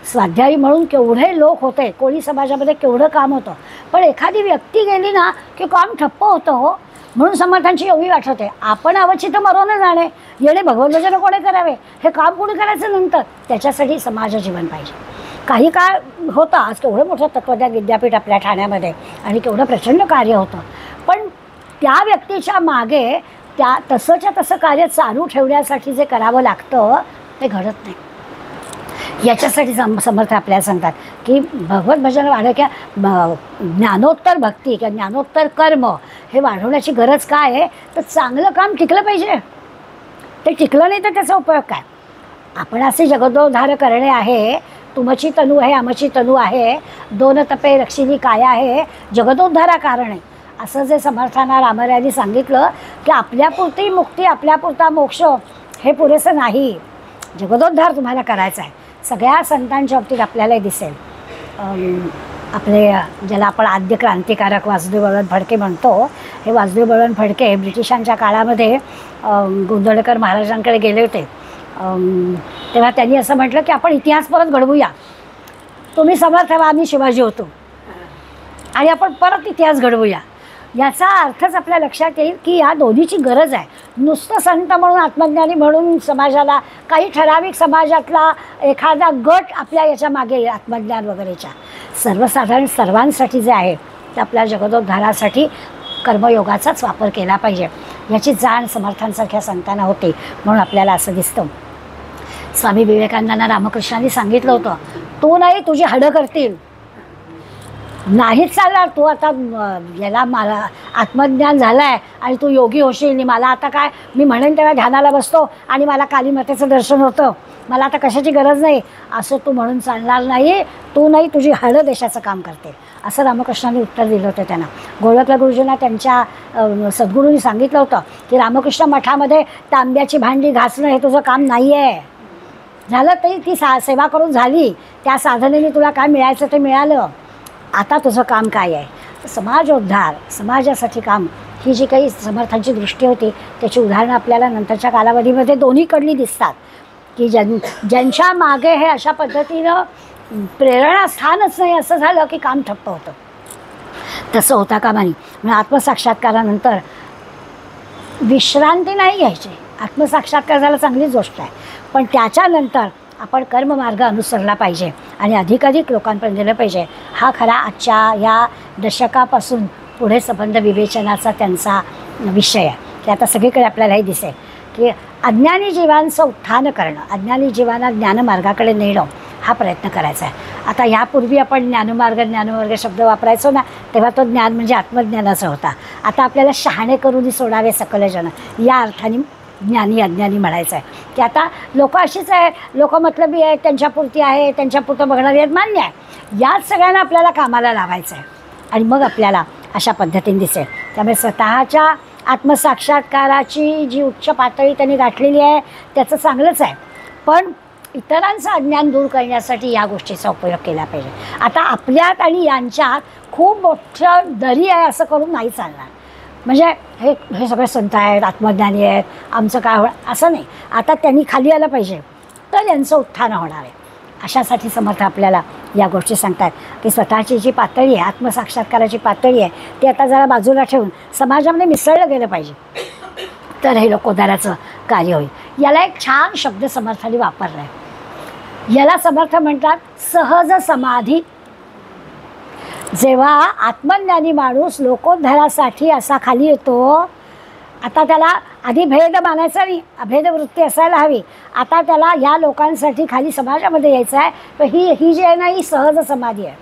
स्वाध्यायी म्हणून केवढे लोक होते, कोळी समाजामध्ये केवढं काम होतं, पण एखादी व्यक्ती गेली ना की काम ठप्प होतं हो. म्हणून समर्थांची एवढी आठवते, आपण अवचित मरो न जाणे, येणे भगवत भजन कोणी करावे. हे काम कोणी करायचं नंतर, त्याच्यासाठी समाज जीवन पाहिजे. काही काळ होतं, आज केवढं मोठं तत्त्वज्ञान विद्यापीठ आपल्या ठाण्यामध्ये आणि केवढं प्रचंड कार्य होतं, पण त्या व्यक्तीच्या मागे त्या तसंच्या तसं कार्य चालू ठेवण्यासाठी जे करावं लागतं ते घडत नाही. याच्यासाठी समर्थ आपल्याला सांगतात की भगवत भजन वाढक्या ज्ञानोत्तर भक्ती किंवा ज्ञानोत्तर कर्म हे वाढवण्याची गरज काय आहे तर चांगलं काम टिकलं पाहिजे. ते टिकलं नाही तर त्याचा उपयोग काय. आपण असे जगदोद्धार करणे आहे, तुमची तनू आहे आमची तनू आहे, 2 तपे रक्षिणी काय आहे, जगदोद्धारा कारण आहे असं जे समर्थांना रामरायांनी सांगितलं की आपल्यापुरती मुक्ती, आपल्यापुरता मोक्ष हे पुरेसं नाही. जगदोद्धार तुम्हाला करायचा आहे. सगळ्या संतांच्या बाबतीत आपल्यालाही दिसेल. आपले ज्याला आपण आद्य क्रांतिकारक वासुदेव बळवंत फडके म्हणतो, हे वासुदेव बळवंत फडके ब्रिटिशांच्या काळामध्ये गोंधळकर महाराजांकडे गेले होते. तेव्हा त्यांनी असं म्हटलं की आपण इतिहास परत घडवूया. तुम्ही समर्थ व्हा, आम्ही शिवाजी होतो आणि आपण परत इतिहास घडवूया. याचा अर्थच आपल्या लक्षात येईल की या दोन्हीची गरज आहे. नुसतं संत म्हणून, आत्मज्ञानी म्हणून समाजाला, काही ठराविक समाजातला एखादा गट आपल्या याच्या मागे येईल आत्मज्ञान वगैरेच्या, सर्वसाधारण सर्वांसाठी जे आहे ते आपल्या जगदोद्धारासाठी कर्मयोगाचाच वापर केला पाहिजे याची जाण समर्थांसारख्या संतांना होते. म्हणून आपल्याला असं दिसतं. स्वामी विवेकानंदांना रामकृष्णांनी सांगितलं होतं, तू नाही तुझी हाडं करतील, नाहीच चालणार तू आता याला मला आत्मज्ञान झालं आहे आणि तू योगी होशील आणि मला आता काय मी म्हणेन तेव्हा ध्यानाला बसतो आणि मला कालीमातेचं दर्शन होतं, मला आता कशाची गरज नाही असं तू म्हणून चालणार नाही. तू नाही तुझी हाडं देशाचं काम करते असं रामकृष्णांनी उत्तर दिलं होतं त्यांना. गोरखनाथ गुरुजींना त्यांच्या सद्गुरूंनी सांगितलं होतं की रामकृष्ण मठामध्ये तांब्याची भांडी घासणं हे तुझं काम नाही आहे. झालं तरी ती सेवा करून झाली, त्या साधनेने तुला काय मिळायचं ते मिळालं. आता तुझं काम काय आहे. समाजोद्धार, समाजासाठी काम, ही जी काही समर्थांची दृष्टी होती त्याची उदाहरणं आपल्याला नंतरच्या कालावधीमध्ये दोन्हीकडली दिसतात की ज्यांच्या मागे हे अशा पद्धतीनं प्रेरणास्थानच नाही असं झालं की काम ठप्प होतं. तसं होता कामा नये. म्हणजे आत्मसाक्षात्कारानंतर विश्रांती नाही घ्यायची. आत्मसाक्षात्कार झाला चांगलीच गोष्ट आहे, पण त्याच्यानंतर आपण कर्ममार्ग अनुसरला पाहिजे आणि अधिकाधिक लोकांपर्यंत दिलं पाहिजे. हा खरा आजच्या या दशकापासून पुढे संबंध विवेचनाचा त्यांचा विषय आहे. की आता सगळीकडे आपल्याला हे दिसेल की अज्ञानी जीवांचं उत्थान करणं, अज्ञानी जीवांना ज्ञानमार्गाकडे नेणं हा प्रयत्न करायचा आहे. आता ह्यापूर्वी आपण ज्ञानमार्ग शब्द वापरायचो ना, तेव्हा तो ज्ञान म्हणजे आत्मज्ञानाचा होता. आता आपल्याला शहाणे करून सोडावे सकल जन या अर्थाने ज्ञानी अज्ञानी म्हणायचं आहे. की आता लोक अशीच आहे, लोक मतलबी आहेत, त्यांच्यापुरती आहे, त्यांच्यापुरतं बघणारी आहेत, मान्य आहे. याच सगळ्यांना आपल्याला कामाला लावायचं आहे आणि मग आपल्याला अशा पद्धतीने दिसेल. त्यामुळे स्वतःच्या आत्मसाक्षात्काराची जी उच्च पातळी त्यांनी गाठलेली आहे त्याचं चांगलंच आहे, पण इतरांचं अज्ञान दूर करण्यासाठी या गोष्टीचा उपयोग केला पाहिजे. आता आपल्यात आणि यांच्यात खूप मोठं दरी आहे असं करून नाही चालणार. म्हणजे हे सगळे संत आहेत, आत्मज्ञानी आहेत, आमचं काय होणार असं नाही. आता त्यांनी खाली आलं पाहिजे तर यांचं उत्थान होणार आहे. अशासाठी समर्थ आपल्याला या गोष्टी सांगतात की स्वतःची जी पातळी आहे, आत्मसाक्षात्काराची पातळी आहे, ती आता जरा बाजूला ठेवून समाजामध्ये मिसळलं गेलं पाहिजे, तर हे लोकोद्धाराचं कार्य होईल. याला एक छान शब्द समर्थांनी वापरला आहे. याला समर्थ म्हणतात सहज समाधी. जेव्हा आत्मज्ञानी माणूस लोकोद्धारासाठी असा खाली येतो, आता त्याला आधी भेद मानायचा नाही, अभेद वृत्ती असायला हवी. आता त्याला या लोकांसाठी खाली समाजामध्ये यायचं आहे, तर ही जी आहे ना, ही सहज समाधी आहे.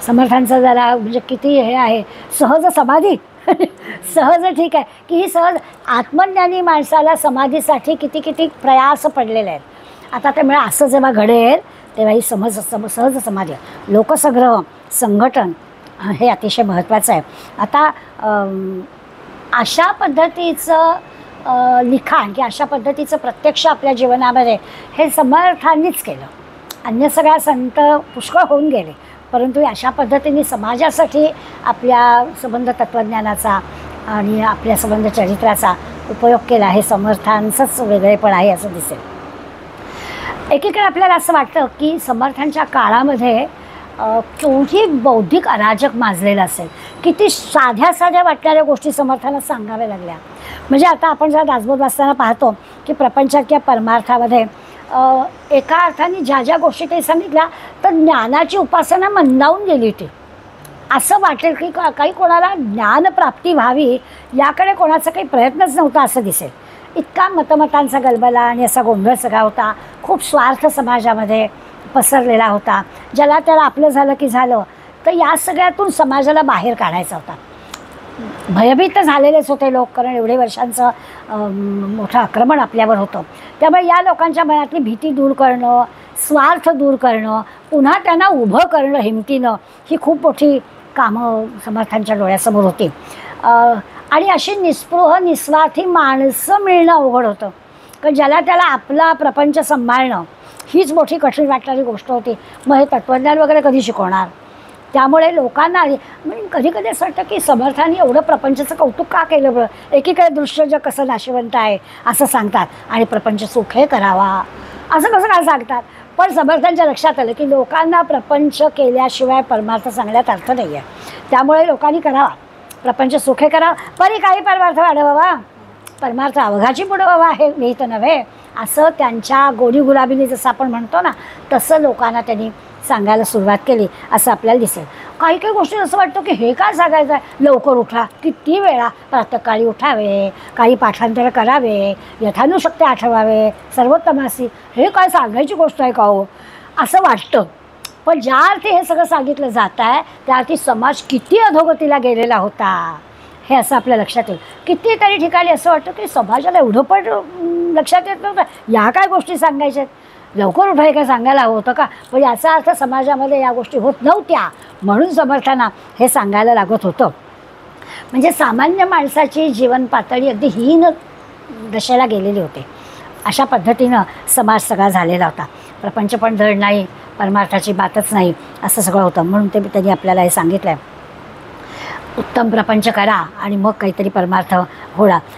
समर्थांचं जरा म्हणजे किती हे आहे, सहज समाधी सहज ठीक आहे की ही सहज. आत्मज्ञानी माणसाला समाधीसाठी किती किती प्रयास पडलेले आहेत. आता त्यामुळे असं जेव्हा घडेल तेव्हा ही सहज समाधी आहे. लोकसंग्रह, संघटन हे अतिशय महत्त्वाचं आहे. आता अशा पद्धतीचं लिखाण की अशा पद्धतीचं प्रत्यक्ष आपल्या जीवनामध्ये हे समर्थांनीच केलं. अन्य सगळ्या संत पुष्कळ होऊन गेले, परंतु अशा पद्धतीने समाजासाठी आपल्या संबंध तत्त्वज्ञानाचा आणि आपल्या संबंध चरित्राचा उपयोग केला. हे समर्थांचंच वेगळेपण आहे असं दिसेल. एकीकडे आपल्याला असं वाटतं की समर्थांच्या काळामध्ये केवढी बौद्धिक अराजक माजलेलं असेल, किती साध्या साध्या वाटणाऱ्या गोष्टी समर्थांना सांगाव्या लागल्या. म्हणजे आता आपण जरा दासबोध वाचताना पाहतो की प्रपंचात किंवा परमार्थामध्ये एका अर्थाने ज्या ज्या गोष्टी ते सांगितल्या तर ज्ञानाची उपासना मंदावून गेली होती. असं वाटेल की काही कोणाला ज्ञानप्राप्ती व्हावी याकडे कोणाचा काही प्रयत्नच नव्हता असं दिसेल. इतका मतमतांचा गलबला आणि असा गोंधळ सगळा होता. खूप स्वार्थ समाजामध्ये पसरलेला होता. ज्याला त्याला आपलं झालं की झालं, तर या सगळ्यातून समाजाला बाहेर काढायचा होता. भयभीत झालेलेच होते लोक, कारण एवढे वर्षांचं मोठं आक्रमण आपल्यावर होतं. त्यामुळे या लोकांच्या मनातली भीती दूर करणं, स्वार्थ दूर करणं, पुन्हा त्यांना उभं करणं हिमतीनं, ही खूप मोठी कामं समर्थांच्या डोळ्यासमोर होती. आणि अशी निस्पृह निस्वार्थी माणसं मिळणं अवघड होतं, कारण ज्याला त्याला आपला प्रपंच सांभाळणं हीच मोठी कठीण वाटणारी गोष्ट होती. मग हे तत्त्वज्ञान वगैरे कधी शिकवणार? त्यामुळे लोकांना म्हणजे कधी कधी असं वाटतं की समर्थांनी एवढं प्रपंचाचं कौतुक का केलं बरं. एकीकडे दृश्य जग कसं नाशिवंत आहे असं सांगतात आणि प्रपंच सुखे करावा असं कसं काय सांगतात. पण समर्थांच्या लक्षात आलं की लोकांना प्रपंच केल्याशिवाय परमार्थ सांगण्यात अर्थ नाही आहे. त्यामुळे लोकांनी करावा, प्रपंच सुखे करावा, परी काही परमार्थ वाढवावा, परमार्थ अवघाची पुढवावा हे विहित नव्हे, असं त्यांच्या गोडी गुलाबीने जसं आपण म्हणतो ना, तसं लोकांना त्यांनी सांगायला सुरुवात केली असं आपल्याला दिसेल. काही काही गोष्टी असं वाटतं की हे काय सांगायचं आहे, लवकर उठा, किती वेळा प्रातःकाळी उठावे, काही पाठांतर करावे, यथानुशक्ती आठवावे, सर्वोत्तमासी, हे काय सांगायची गोष्ट आहे का हो असं वाटतं. पण ज्या अर्थी हे सगळं सांगितलं जात आहे त्या अर्थी समाज किती अधोगतीला गेलेला होता हे असं आपल्या लक्षात येईल. कितीतरी ठिकाणी असं वाटतं की समाजाला एवढं पण लक्षात येत नव्हतं या काय गोष्टी सांगायच्यात, लवकर उठाय काय सांगायला हवं होतं का. पण याचा अर्थ समाजामध्ये या गोष्टी होत नव्हत्या म्हणून समर्थांना हे सांगायला लागत होतं. म्हणजे सामान्य माणसाची जीवन पातळी अगदी हीन दशेला गेलेली होती. अशा पद्धतीनं समाज सगळा झालेला होता. प्रपंच पण धड नाही, परमार्थाची बातच नाही, असं सगळं होतं. म्हणून ते त्यांनी आपल्याला हे सांगितलं आहे, उत्तम प्रपंच करा आणि मग काहीतरी परमार्थ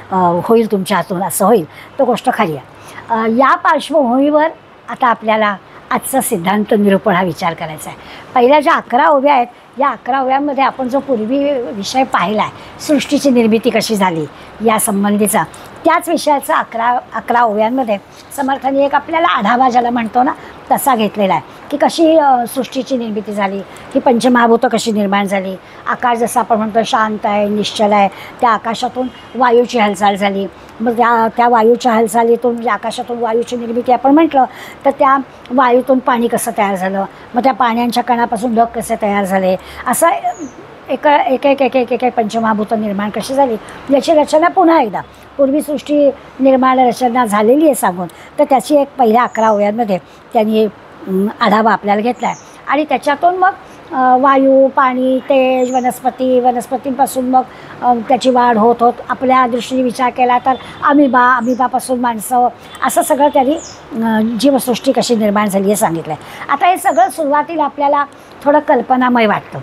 होईल तुमच्या हातून, असं होईल. तो गोष्ट खरी आहे. या पार्श्वभूमीवर आता आपल्याला आजचा सिद्धांत निरूपण हा विचार करायचा आहे. पहिल्या ज्या 11 ओव्या आहेत, या 11 ओव्यांमध्ये आपण जो पूर्वी विषय पाहिला आहे, सृष्टीची निर्मिती कशी झाली या संबंधीचा, त्याच विषयाचा 11 ओव्यांमध्ये समर्थांनी एक आपल्याला आढावा ज्याला म्हणतो ना तसा घेतलेला आहे की कशी सृष्टीची निर्मिती झाली, ही पंचमहाभूतं कशी निर्माण झाली. आकाश जसं आपण म्हणतो शांत आहे, निश्चल आहे, त्या आकाशातून वायूची हालचाल झाली. मग त्या वायूच्या हालचालीतून म्हणजे आकाशातून वायूची निर्मिती आपण म्हटलं तर त्या वायूतून पाणी कसं तयार झालं, मग त्या पाण्याच्या कणापासून ढग कसे तयार झाले, असं एक पंचमहाभूतं निर्माण कशी झाली याची रचना पुन्हा एकदा पूर्वी सृष्टी निर्माण रचना झालेली आहे सांगून, तर त्याची एक पहिल्या 11 ओव्यांमध्ये त्यांनी आढावा आपल्याला घेतला आहे. आणि त्याच्यातून मग वायू, पाणी, तेज, वनस्पती, वनस्पतींपासून मग त्याची वाढ होत होत आपल्या दृष्टीने विचार केला तर अमिबापासून माणसं, असं सगळं त्यांनी जीवसृष्टी कशी निर्माण झाली हे सांगितलं आहे. आता हे सगळं सुरुवातीला आपल्याला थोडं कल्पनामय वाटतं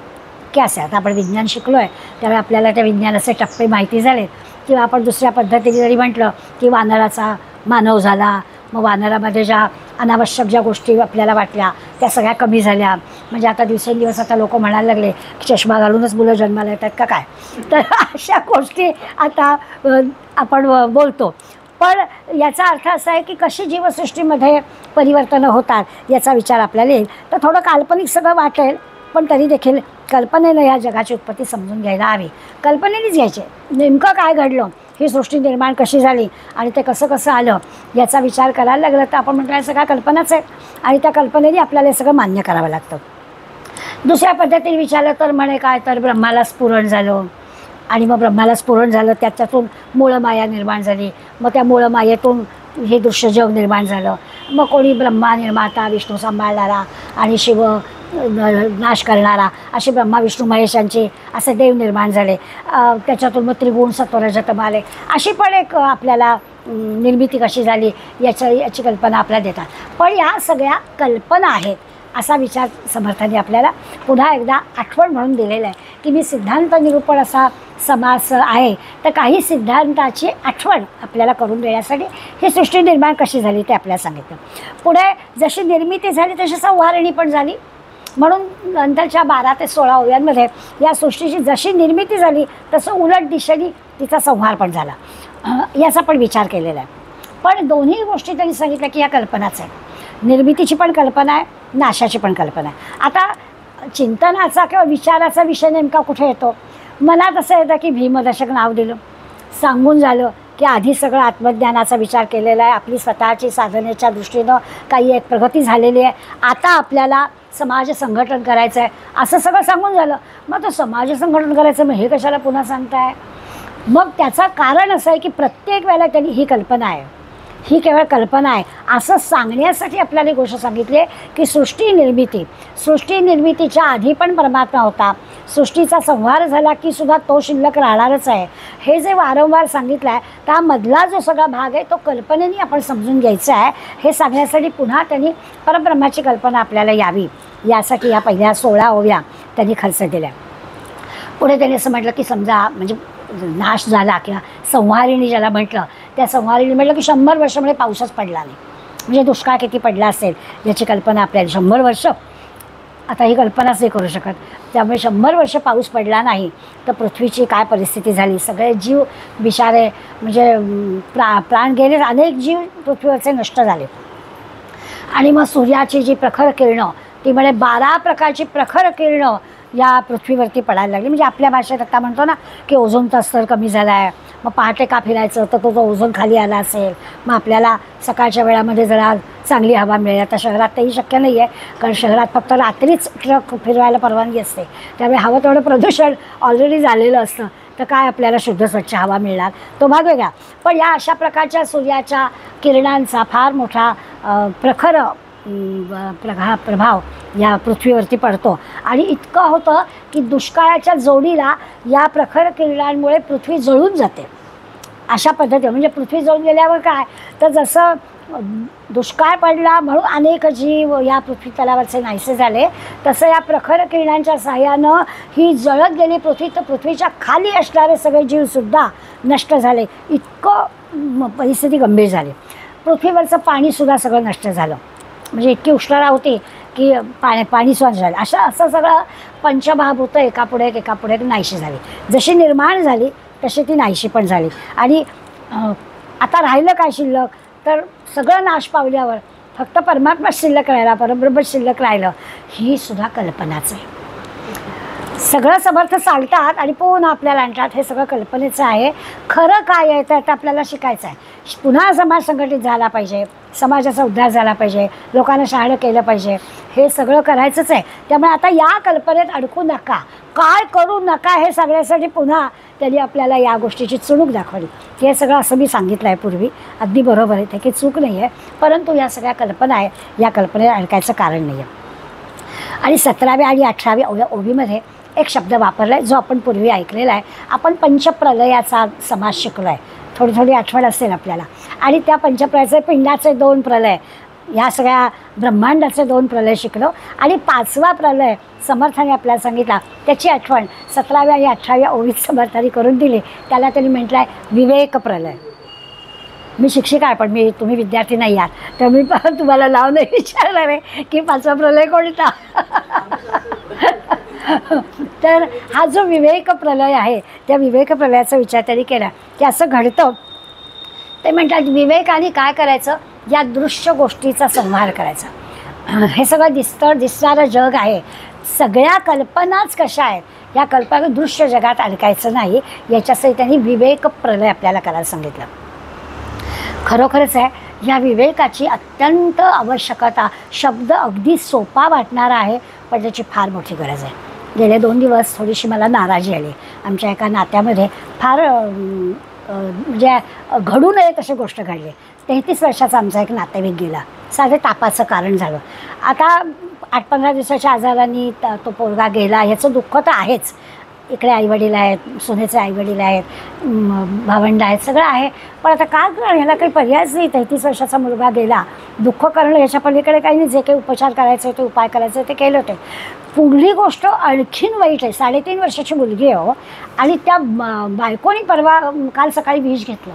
की असं आता आपण विज्ञान शिकलो आहे त्यावेळी आपल्याला त्या विज्ञानाचे टप्पे माहिती झालेत. किंवा आपण दुसऱ्या पद्धतीने जरी म्हटलं की वानराचा मानव झाला, मग वानरामध्ये ज्या अनावश्यक ज्या गोष्टी आपल्याला वाटल्या त्या सगळ्या कमी झाल्या. म्हणजे आता दिवसेंदिवस आता लोक म्हणायला लागले की चष्मा घालूनच मुलं जन्माला येतात का काय, तर अशा गोष्टी आता आपण बोलतो. पण याचा अर्थ असा आहे की कशी जीवसृष्टीमध्ये परिवर्तनं होतात याचा विचार आपल्याला येईल. तर थोडं काल्पनिक सगळं वाटेल, पण तरी देखील कल्पनेनं ह्या जगाची उत्पत्ती समजून घ्यायला हवी. कल्पनेनेच घ्यायचे नेमकं काय घडलं, ही सृष्टी निर्माण कशी झाली आणि ते कसं कसं आलं याचा विचार करायला लागला तर आपण म्हणतो सगळ्या कल्पनाच आहे आणि त्या कल्पनेने आपल्याला हे सगळं मान्य करावं लागतं. दुसऱ्या पद्धतीने विचारलं तर म्हणे काय तर ब्रह्माला स्फुरण झालं आणि मग ब्रह्माला स्फुरण झालं त्याच्यातून मूळमाया निर्माण झाली. मग त्या मूळमायेतून हे दृश्य जग निर्माण झालं. मग कोणी ब्रह्मा निर्माता, विष्णू सांभाळणारा आणि शिव नाश करणारा असे ब्रह्मा विष्णू महेशांचे असे देव निर्माण झाले. त्याच्यातून मग त्रिगुण सत्वरजतम आले. अशी पण एक आपल्याला निर्मिती कशी झाली याची कल्पना आपल्याला देतात. पण या सगळ्या कल्पना आहेत असा विचार समर्थांनी आपल्याला पुन्हा एकदा आठवण म्हणून दिलेलं आहे की मी सिद्धांत निरूपण असा समास आहे तर काही सिद्धांताची आठवण आपल्याला करून देण्यासाठी ही सृष्टी निर्माण कशी झाली ते आपल्याला सांगितलं. पुढे जशी निर्मिती झाली तशी संहारणी पण झाली. म्हणून नंतरच्या 12 ते 16 ओव्यांमध्ये या सृष्टीची जशी निर्मिती झाली तसं उलट दिशेने तिचा संहार पण झाला. याचा पण विचार केलेला आहे. पण दोन्ही गोष्टी त्यांनी सांगितल्या की ह्या कल्पनाच आहे. निर्मितीची पण कल्पना आहे, नाशाची पण कल्पना आहे. आता चिंतनाचा किंवा विचाराचा विषय नेमका कुठे येतो. मनात असं येतं की भीमदशक नाव दिलं, सांगून झालं की आधी सगळं आत्मज्ञानाचा विचार केलेला आहे, आपली स्वतःची साधनेच्या दृष्टीनं काही एक प्रगती झालेली आहे, आता आपल्याला समाज संघटन करायचं आहे असं सगळं सांगून झालं. मग तो समाज संघटन करायचं मग हे कशाला पुन्हा सांगताय. मग त्याचं कारण असं आहे की प्रत्येक वेळेला त्यांनी ही कल्पना आहे, ही केवळ कल्पना आहे असं सांगण्यासाठी आपल्याला ही गोष्ट सांगितली आहे की सृष्टी निर्मितीच्या आधी पण परमात्मा होता. सृष्टीचा संहार झाला की सुद्धा तो शिल्लक राहणारच आहे. हे जे वारंवार सांगितलं आहे त्यामधला जो सगळा भाग आहे तो कल्पनेने आपण समजून घ्यायचा आहे. हे सांगण्यासाठी पुन्हा त्यांनी परब्रह्माची कल्पना आपल्याला यावी यासाठी या पहिल्या 16 ओव्या त्यांनी खर्च दिल्या. पुढे त्यांनी असं म्हटलं की समजा म्हणजे नाश झाला किंवा संहारिणी ज्याला म्हटलं त्या संहारिणी म्हटलं की 100 वर्षामध्ये पाऊसच पडला नाही. म्हणजे दुष्काळ किती पडला असेल याची कल्पना आपल्याला 100 वर्ष आता ही कल्पनाच नाही करू शकत. त्यामुळे 100 वर्ष पाऊस पडला नाही तर पृथ्वीची काय परिस्थिती झाली. सगळे जीव बिचारे म्हणजे प्राण गेले, अनेक जीव पृथ्वीवरचे नष्ट झाले. आणि मग सूर्याची जी प्रखर किरणं ती म्हणजे 12 प्रकारची प्रखर किरणं या पृथ्वीवरती पडायला लागली. म्हणजे आपल्या भाषेत आता म्हणतो ना की ओझोनचा स्तर कमी झाला आहे. मग पहाटे का फिरायचं तर तो ओझोन खाली आला असेल, मग आपल्याला सकाळच्या वेळामध्ये जरा चांगली हवा मिळेल. आता शहरात तेही शक्य नाही आहे कारण शहरात फक्त रात्रीच ट्रक फिरवायला परवानगी असते. त्यामुळे हवं तेवढं प्रदूषण ऑलरेडी झालेलं असतं तर काय आपल्याला शुद्ध स्वच्छ हवा मिळणार, तो भाग वेगळा. पण या अशा प्रकारच्या सूर्याच्या किरणांचा फार मोठा प्रखर प्रभाव या पृथ्वीवरती पडतो. आणि इतकं होतं की दुष्काळाच्या जोडीला या प्रखर किरणांमुळे पृथ्वी जळून जाते. अशा पद्धतीने म्हणजे पृथ्वी जळून गेल्यावर काय तर जसं दुष्काळ पडला म्हणून अनेक जीव या पृथ्वी तलावरचे नाहीसे झाले, तसं या प्रखर किरणांच्या सहाय्यानं ही जळत गेली पृथ्वी तर पृथ्वीच्या खाली असणारे सगळे जीवसुद्धा नष्ट झाले. इतकं परिस्थिती गंभीर झाली. पृथ्वीवरचं पाणीसुद्धा सगळं नष्ट झालं. म्हणजे इतकी उष्णता होती की पाणी सुद्धा झालं. असं सगळं पंचमहाभूतं एकापुढे एक नाहीशी झाली. जशी निर्माण झाली तशी ती नाहीशी पण झाली. आणि आता राहिलं काय शिल्लक तर सगळं नाश पावल्यावर फक्त परमात्मा शिल्लक राहिला, परब्रह्म शिल्लक राहिलं. ही सुद्धा कल्पनाच आहे. सगळं समर्थ चालतात आणि पुन्हा आपल्याला आणतात. हे सगळं कल्पनेचं आहे. खरं काय आहे तर आपल्याला शिकायचं आहे. पुन्हा समाज संघटित झाला पाहिजे, समाजाचा उद्धार झाला पाहिजे, लोकांना शहाणं केलं पाहिजे, हे सगळं करायचंच आहे. त्यामुळे आता या कल्पनेत अडकू नका, काय करू नका हे सगळ्यासाठी पुन्हा त्यांनी आपल्याला या गोष्टीची चुणूक दाखवली. हे सगळं असं मी सांगितलं आहे पूर्वी, अगदी बरोबर आहे, ते काही चूक नाही आहे. परंतु या सगळ्या कल्पना आहे, या कल्पनेत अडकायचं कारण नाही आहे. आणि 17व्या आणि 18व्या ओवीमध्ये एक शब्द वापरला आहे जो आपण पूर्वी ऐकलेला आहे. आपण पंचप्रलयाचा समास शिकलो आहे, थोडी थोडी आठवण असेल आपल्याला. आणि त्या पंचप्रलयाचे पिंडाचे 2 प्रलय, या सगळ्या ब्रह्मांडाचे 2 प्रलय शिकलो. आणि 5वा प्रलय समर्थाने आपल्याला सांगितला, त्याची आठवण 17व्या आणि 18व्या ओवीत समर्थाने करून दिली. त्याला त्यांनी म्हटलं आहे विवेक प्रलय. मी शिक्षिका आहे, पण तुम्ही विद्यार्थी नाही आहात, तर मी तुम्हाला नाव नाही विचारणार आहे की 5वा प्रलय कोणता. तर हा जो विवेक प्रलय आहे, त्या विवेक प्रलयाचा विचार त्यांनी केला की असं घडतं. ते म्हणतात विवेकाने काय करायचं, या दृश्य गोष्टीचा संहार करायचा. हे सगळं दिसणारं जग आहे, सगळ्या कल्पनाच कशा आहेत, या कल्पना दृश्य जगात अडकायचं नाही, याच्यासाठी त्यांनी विवेक प्रलय आपल्याला करायला सांगितलं. खरोखरच आहे, या विवेकाची अत्यंत आवश्यकता. शब्द अगदी सोपा वाटणारा आहे, पण त्याची फार मोठी गरज आहे. गेले 2 दिवस थोडीशी मला नाराजी आली. आमच्या एका नात्यामध्ये फार म्हणजे घडू नये तशी गोष्ट घडली. 33 वर्षाचा आमचा एक नातेवाईक गेला, साधे तापाचं कारण झालं. आता 8-15 दिवसाच्या आजाराने तो पोरगा गेला, ह्याचं दुःख तर आहेच. इकडे आईवडील आहेत, सुनेचे आईवडील आहेत, भावंड आहेत, सगळं आहे. पण आता काय करणं, ह्याला काही पर्यायच नाही. 33 वर्षाचा मुलगा गेला, दुःख करणं ह्याच्या पलीकडे काही नाही. जे काही उपचार करायचे होते, उपाय करायचे ते केले होते. पुढली गोष्ट आणखीन वाईट आहे. 3.5 वर्षाची मुलगी आहे हो, आणि त्या बायकोनी काल सकाळी विष घेतलं.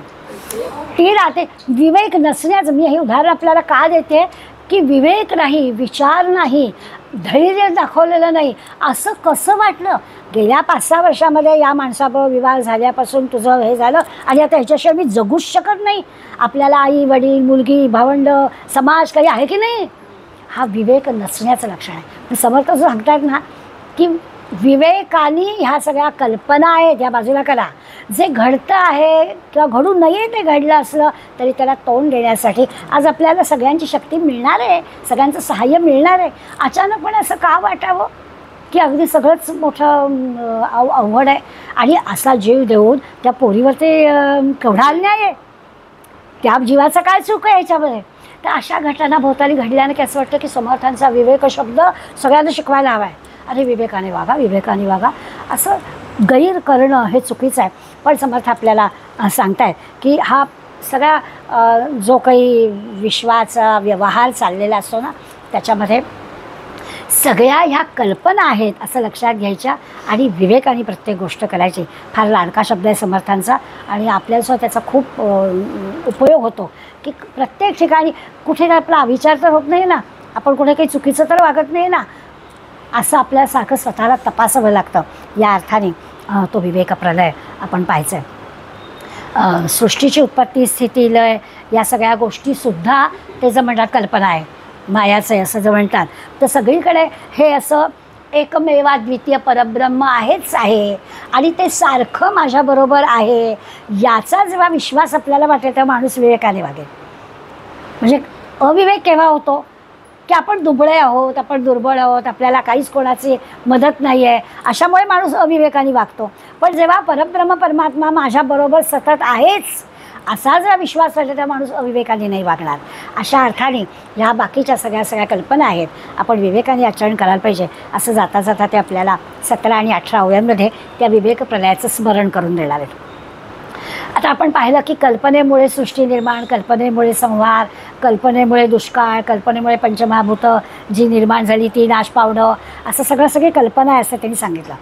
ती राहते. विवेक नसण्याचं, मी हे उदाहरण आपल्याला का देते की विवेक नाही, विचार नाही, धैर्य दाखवलेलं नाही. असं कसं वाटलं गेल्या 5-6 वर्षामध्ये या माणसाबरोबर विवाह झाल्यापासून तुझं हे झालं, आणि आता ह्याच्याशिवाय मी जगूच शकत नाही. आपल्याला आई वडील, मुलगी, भावंड, समाज काही आहे की नाही. हा विवेक नसण्याचं लक्षण आहे. समर्थ जो सांगतात ना की विवेकाने ह्या सगळ्या कल्पना आहेत या बाजूला करा. जे घडतं आहे किंवा घडू नये ते घडलं असलं तरी त्याला तोंड देण्यासाठी आज आपल्याला सगळ्यांची शक्ती मिळणार आहे, सगळ्यांचं सहाय्य मिळणार आहे. अचानकपणे असं का वाटावं की अगदी सगळंच मोठं अवघड आहे, आणि असा जीव देऊन त्या पोरीवर ते केवढा अन्याय आहे, त्या जीवाचा काय चूक आहे याच्यामध्ये. तर अशा घटना भोवताली घडल्यानं की असं वाटतं की समर्थांचा विवेक शब्द सगळ्यांना शिकवायला हवा आहे. अरे विवेकाने वागा, विवेकाने वागा, असं गैर करणं हे चुकीचं आहे. पण समर्थ आपल्याला सांगतायत की हा सगळा जो काही विश्वाचा व्यवहार चाललेला असतो ना, त्याच्यामध्ये सगळ्या ह्या कल्पना आहेत असं लक्षात घ्यायच्या, आणि विवेकाने प्रत्येक गोष्ट करायची. फार लाडका शब्द आहे समर्थांचा, आणि आपल्यासुद्धा त्याचा खूप उपयोग होतो की प्रत्येक ठिकाणी कुठे आपला विचार तर होत नाही ना, आपण कुठे काही चुकीचं तर वागत नाही ना, असं आपल्याला सारखं स्वतःला तपासावं लागतं. या अर्थाने तो विवेक प्रलय आपण पाहायचं आहे. सृष्टीची उत्पत्ती, स्थिती, लय या सगळ्या गोष्टीसुद्धा ते जर म्हणतात कल्पना आहे, मायाचं आहे असं जर म्हणतात, तर सगळीकडे हे असं एकमेवाद्वितीय परब्रह्म आहेच आहे, आणि ते सारखं माझ्याबरोबर आहे. याचा जेव्हा विश्वास आपल्याला वाटेल तेव्हा माणूस विवेकाने वागेल. म्हणजे अविवेक केव्हा होतो की आपण दुबळे आहोत, आपण दुर्बळ आहोत, आपल्याला काहीच कोणाची मदत नाही आहे, अशामुळे माणूस अविवेकाने वागतो. पण जेव्हा परब्रह्म परमात्मा माझ्याबरोबर सतत आहेच असा जर विश्वास वाटला तर माणूस अविवेकाने नाही वागणार. अशा अर्थाने ह्या बाकीच्या सगळ्या कल्पना आहेत, आपण विवेकाने आचरण करायला पाहिजे. असं जाता जाता ते आपल्याला 17 आणि 18 ओव्यांमध्ये त्या विवेक प्रलयाचं स्मरण करून देणार आहेत. आता आपण पाहिलं की कल्पनेमुळे सृष्टी निर्माण, कल्पनेमुळे संहार, कल्पनेमुळे दुष्काळ, कल्पनेमुळे पंचमहाभूतं जी निर्माण झाली ती नाश पावणं, असं सगळी कल्पना आहे असं त्यांनी सांगितलं.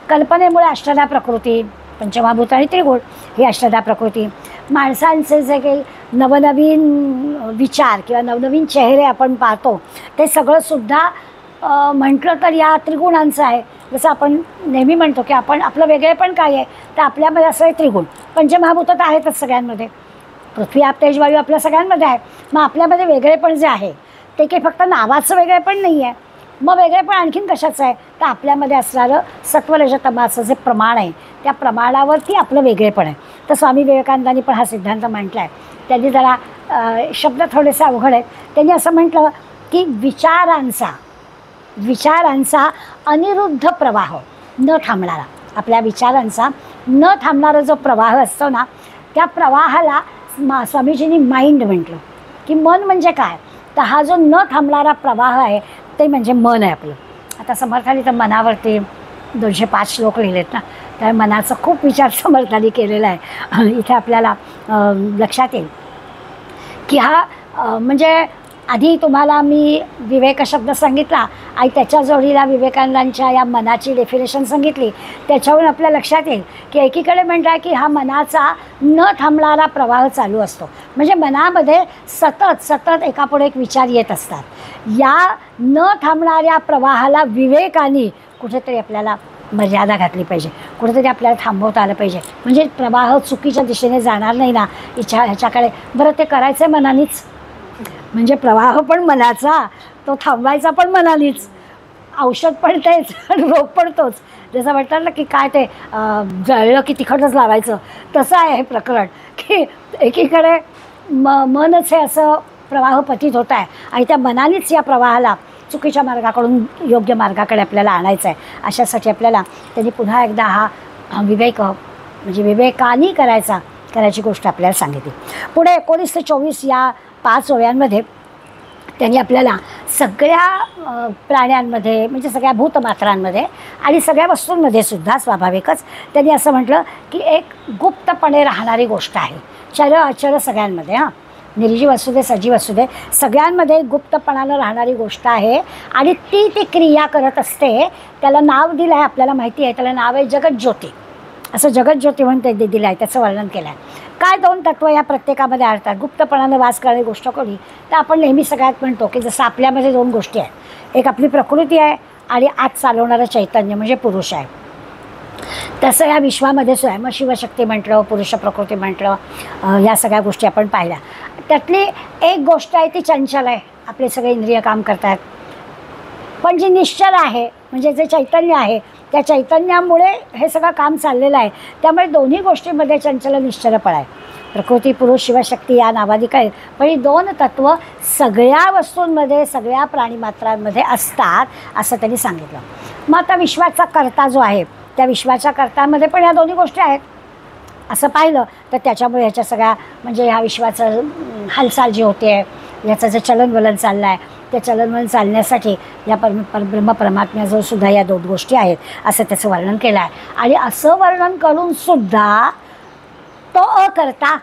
कल्पनेमुळे अष्टधा प्रकृती, पंचमहाभूत आणि त्रिगुण ही अष्टधा प्रकृती. माणसांचे जे काही नवनवीन विचार किंवा नवनवीन चेहरे आपण पाहतो ते सगळंसुद्धा म्हटलं तर या त्रिगुणांचं आहे. जसं आपण नेहमी म्हणतो की आपलं वेगळेपण काय आहे, तर आपल्यामध्ये असं आहे त्रिगुण. पंचमहाभूत तर आहेतच सगळ्यांमध्ये, पृथ्वी आप तेज वायू आपल्या सगळ्यांमध्ये आहे. मग आपल्यामध्ये वेगळेपण जे आहे ते काही फक्त नावाचं वेगळेपण नाही आहे. मग वेगळेपण आणखीन कशाचं आहे, तर आपल्यामध्ये असणारं सत्वरजतमाचं जे प्रमाण आहे त्या प्रमाणावरती आपलं वेगळेपण आहे. तर स्वामी विवेकानंदांनी पण हा सिद्धांत म्हटला आहे. त्यांनी जरा शब्द थोडेसे अवघड आहेत. त्यांनी असं म्हटलं की विचारांचा अनिरुद्ध प्रवाह न थांबणारा, आपल्या विचारांचा न थांबणारा जो प्रवाह असतो ना, त्या प्रवाहाला स्वामीजींनी माइंड म्हटलं. की मन म्हणजे काय, तर हा जो न थांबणारा प्रवाह आहे ते म्हणजे मन आहे आपलं. आता समर्थांनी तर मनावरती 205 श्लोक लिहिलेत ना, त्या मनाचा खूप विचार समर्थांनी केलेला आहे. इथे आपल्याला लक्षात येईल की हा म्हणजे आधी तुम्हाला मी विवेक शब्द सांगितला आणि त्याच्या जोडीला विवेकानंदांच्या या मनाची डेफिनेशन सांगितली. त्याच्यावरून आपल्या लक्षात येईल की एकीकडे म्हणतात की हा मनाचा न थांबणारा प्रवाह चालू असतो. म्हणजे मनामध्ये सतत सतत एकापुढे एक विचार येत असतात. या न थांबणाऱ्या प्रवाहाला विवेकाने कुठेतरी आपल्याला मर्यादा घातली पाहिजे, कुठेतरी आपल्याला थांबवता आलं पाहिजे. म्हणजे प्रवाह चुकीच्या दिशेने जाणार नाही ना ह्याच्याकडे. बरं, ते करायचं आहे मनानेच, म्हणजे प्रवाह पण मनाचा, तो थांबवायचा पण मनानेच, औषध पण तेच, रोग पण तोच. जसं म्हणतात ना की काय ते जळलं की तिखटच लावायचं, तसं आहे हे प्रकरण की एकीकडे मनच हे असं प्रवाह पतित होत आहे आणि त्या मनानेच या प्रवाहाला चुकीच्या मार्गाकडून योग्य मार्गाकडे आपल्याला आणायचं आहे. अशासाठी आपल्याला त्यांनी पुन्हा एकदा हा विवेक म्हणजे विवेकाने करायची गोष्ट आपल्याला सांगितली. पुढे 19 ते 24 या 5 ओव्यांमध्ये त्यांनी आपल्याला सगळ्या प्राण्यांमध्ये म्हणजे सगळ्या भूतमात्रांमध्ये आणि सगळ्या वस्तूंमध्ये सुद्धा स्वाभाविकच त्यांनी असं म्हटलं की एक गुप्तपणे राहणारी गोष्ट आहे. चर अचर सगळ्यांमध्ये, निर्जीव असू दे सजीव असू दे, सगळ्यांमध्ये गुप्तपणानं राहणारी गोष्ट आहे आणि ती क्रिया करत असते. त्याला नाव दिलं आहे, आपल्याला माहिती आहे, त्याला नाव आहे जगज्योती. असं जगज्योती म्हणून ते दिलं आहे, त्याचं वर्णन केलं आहे. काय 2 तत्व या प्रत्येकामध्ये आढळतात. गुप्तपणानं वास करणारी गोष्ट कोणी, तर आपण नेहमी सगळ्यात म्हणतो की जसं आपल्यामध्ये 2 गोष्टी आहेत. एक आपली प्रकृती आहे आणि आत चालवणारं चैतन्य म्हणजे पुरुष आहे. तसं या विश्वामध्ये सुद्धा आहे. मग शिवशक्ती म्हटलं, पुरुष प्रकृती म्हटलं, या सगळ्या गोष्टी आपण पाहिल्या. त्यातली एक गोष्ट आहे ती चंचल आहे, आपले सगळे इंद्रिय काम करतात. पण जी निश्चल आहे म्हणजे जे चैतन्य आहे, त्या चैतन्यामुळे हे सगळं काम चाललेलं आहे. त्यामुळे दोन्ही गोष्टींमध्ये चंचल निश्चलपण आहे. प्रकृती, पुरुष, शिवशक्ती या नावाने काय, पण ही 2 तत्व सगळ्या वस्तूंमध्ये सगळ्या प्राणीमात्रांमध्ये असतात असं त्यांनी सांगितलं. मग आता विश्वाचा कर्ता जो आहे, त्या विश्वाच्या कर्त्यामध्ये पण ह्या दोन्ही गोष्टी आहेत असं पाहिलं तर त्याच्यामुळे ह्याच्या सगळ्या म्हणजे ह्या विश्वाचं हालचाल जी होते आहे, याचं जे चलनवलन चाललं आहे, त्या चलनवलन चालण्यासाठी या परब्रह्म परमात्म्याजवळ सुद्धा या 2 गोष्टी आहेत असं त्याचं वर्णन केलं आहे. आणि असं वर्णन करून सुद्धा तो अकर्ता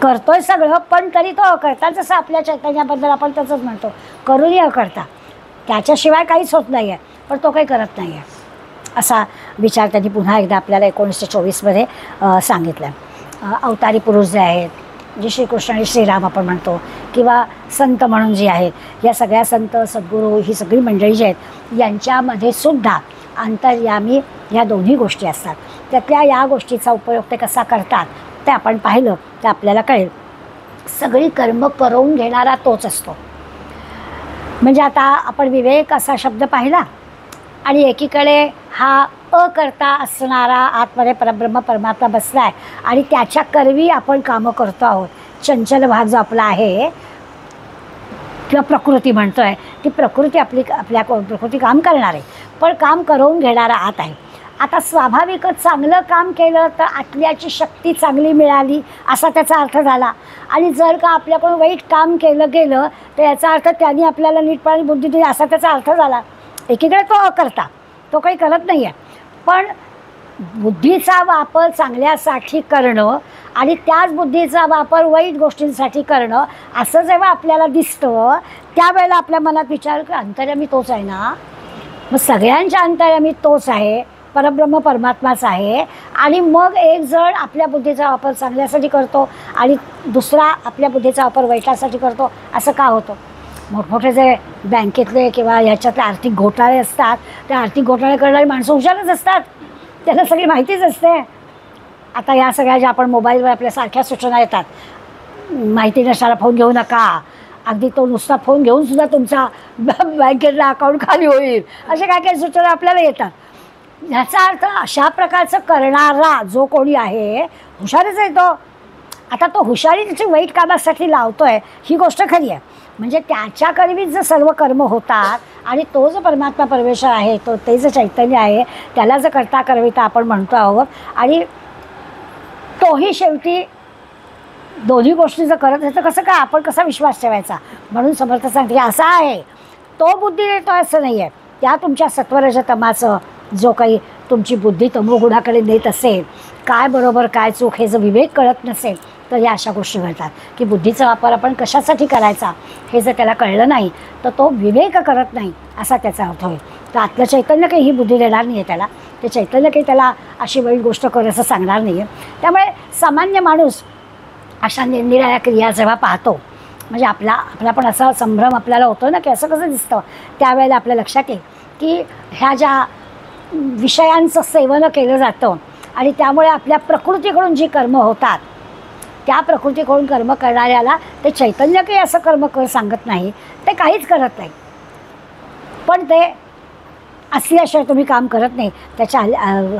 करतोय सगळं, पण तरी तो अकर्ता. जसं आपल्या चैतन्याबद्दल आपण तसंच म्हणतो, करूनही अकर्ता, त्याच्याशिवाय काहीच होत नाही आहे, पण तो काही करत नाही आहे असा विचार त्यांनी पुन्हा एकदा आपल्याला 19 ते 24मध्ये सांगितलं. अवतारी पुरुष जे आहेत, जे श्रीकृष्ण आणि श्रीराम आपण म्हणतो, किंवा संत म्हणून जे आहेत, या सगळ्या संत सद्गुरू ही सगळी मंडळी जी आहेत यांच्यामध्ये सुद्धा अंतर्यामी ह्या दोन्ही गोष्टी असतात. त्यातल्या या गोष्टीचा उपयोग ते कसा करतात ते आपण पाहिलं तर आपल्याला कळेल. सगळी कर्म करवून घेणारा तोच असतो. म्हणजे आता आपण विवेक असा शब्द पाहिला आणि एकीकडे हा अकर्ता असणारा आतमध्ये परब्रह्म परमात्मा बसला आहे आणि त्याच्या करवी आपण कामं करतो आहोत. चंचल भाग जो आपला आहे किंवा प्रकृती म्हणतो आहे, ती प्रकृती आपल्या प्रकृती काम करणार आहे, पण काम करवून घेणारा आत आहे. आता स्वाभाविकच चांगलं काम केलं तर आतल्याची शक्ती चांगली मिळाली असा त्याचा अर्थ झाला. आणि जर का आपल्याकडून वाईट काम केलं गेलं तर याचा अर्थ त्यांनी आपल्याला नीटपणे बुद्धी दिली असा त्याचा अर्थ झाला. एकीकडे तो अकर्ता, तो काही करत नाही आहे, पण बुद्धीचा वापर चांगल्यासाठी करणं आणि त्याच बुद्धीचा वापर वाईट गोष्टींसाठी करणं असं जेव्हा आपल्याला दिसतं त्यावेळेला आपल्या मनात विचार की अंतर्यामी तोच आहे ना. मग सगळ्यांच्या अंतर्यामी तोच आहे, परब्रह्म परमात्माच आहे. आणि मग एक जण आपल्या बुद्धीचा वापर चांगल्यासाठी करतो आणि दुसरा आपल्या बुद्धीचा वापर वाईटासाठी करतो, असं का होतं. मोठमोठे जे बँकेतले किंवा ह्याच्यातले आर्थिक घोटाळे असतात, त्या आर्थिक घोटाळे करणारी माणसं हुशारच असतात, त्यांना सगळी माहितीच असते. आता या सगळ्या ज्या आपण मोबाईलवर आपल्या सारख्या सूचना येतात, माहिती नसणारा फोन घेऊ नका, अगदी तो नुसता फोन घेऊन सुद्धा तुमचा बँकेतला अकाउंट खाली होईल, अशा काय काही सूचना आपल्याला येतात. ह्याचा अर्थ अशा प्रकारचं करणारा जो कोणी आहे हुशारच आहे तो. आता तो हुशारी त्याची वाईट कामासाठी लावतो आहे ही गोष्ट खरी आहे. म्हणजे त्याच्याकरवीच जर सर्व कर्म होतात आणि तो जो परमात्मा परमेश्वर आहे, तो ते जे चैतन्य आहे त्याला जर करता करविता आपण म्हणतो आहोत आणि तोही शेवटी दोन्ही गोष्टी जर करत आहे तर कसं काय आपण कसा विश्वास ठेवायचा. म्हणून समर्थ सांगते की असा आहे तो बुद्धी देतो असं नाही आहे. त्या तुमच्या सत्वरजतमाचं जो काही तुमची बुद्धी तमोगुणाकडे नेत असेल, काय बरोबर काय चूक हे जर विवेक कळत नसेल तर या अशा गोष्टी घडतात की बुद्धीचा वापर आपण कशासाठी करायचा हे जर त्याला कळलं नाही तर तो विवेक करत नाही असा त्याचा अर्थ होईल. तर आतलं चैतन्य काही ही बुद्धी देणार नाही आहे त्याला, ते चैतन्य काही त्याला अशी वाईट गोष्ट कर असं सांगणार नाही आहे. त्यामुळे सामान्य माणूस अशा निरनिराळ्या क्रिया जेव्हा पाहतो म्हणजे आपला पण असा संभ्रम आपल्याला होतो ना की असं कसं दिसतं, त्यावेळेला आपल्या लक्षात येईल की ह्या ज्या विषयांचं सेवन केलं जातं आणि त्यामुळे आपल्या प्रकृतीकडून जी कर्म होतात त्या प्रकृतीकडून कर्म करणाऱ्याला ते चैतन्य काही असं कर्म कर सांगत नाही, ते काहीच करत नाही. पण ते असल्याशिवाय तुम्ही काम करत नाही. त्याच्या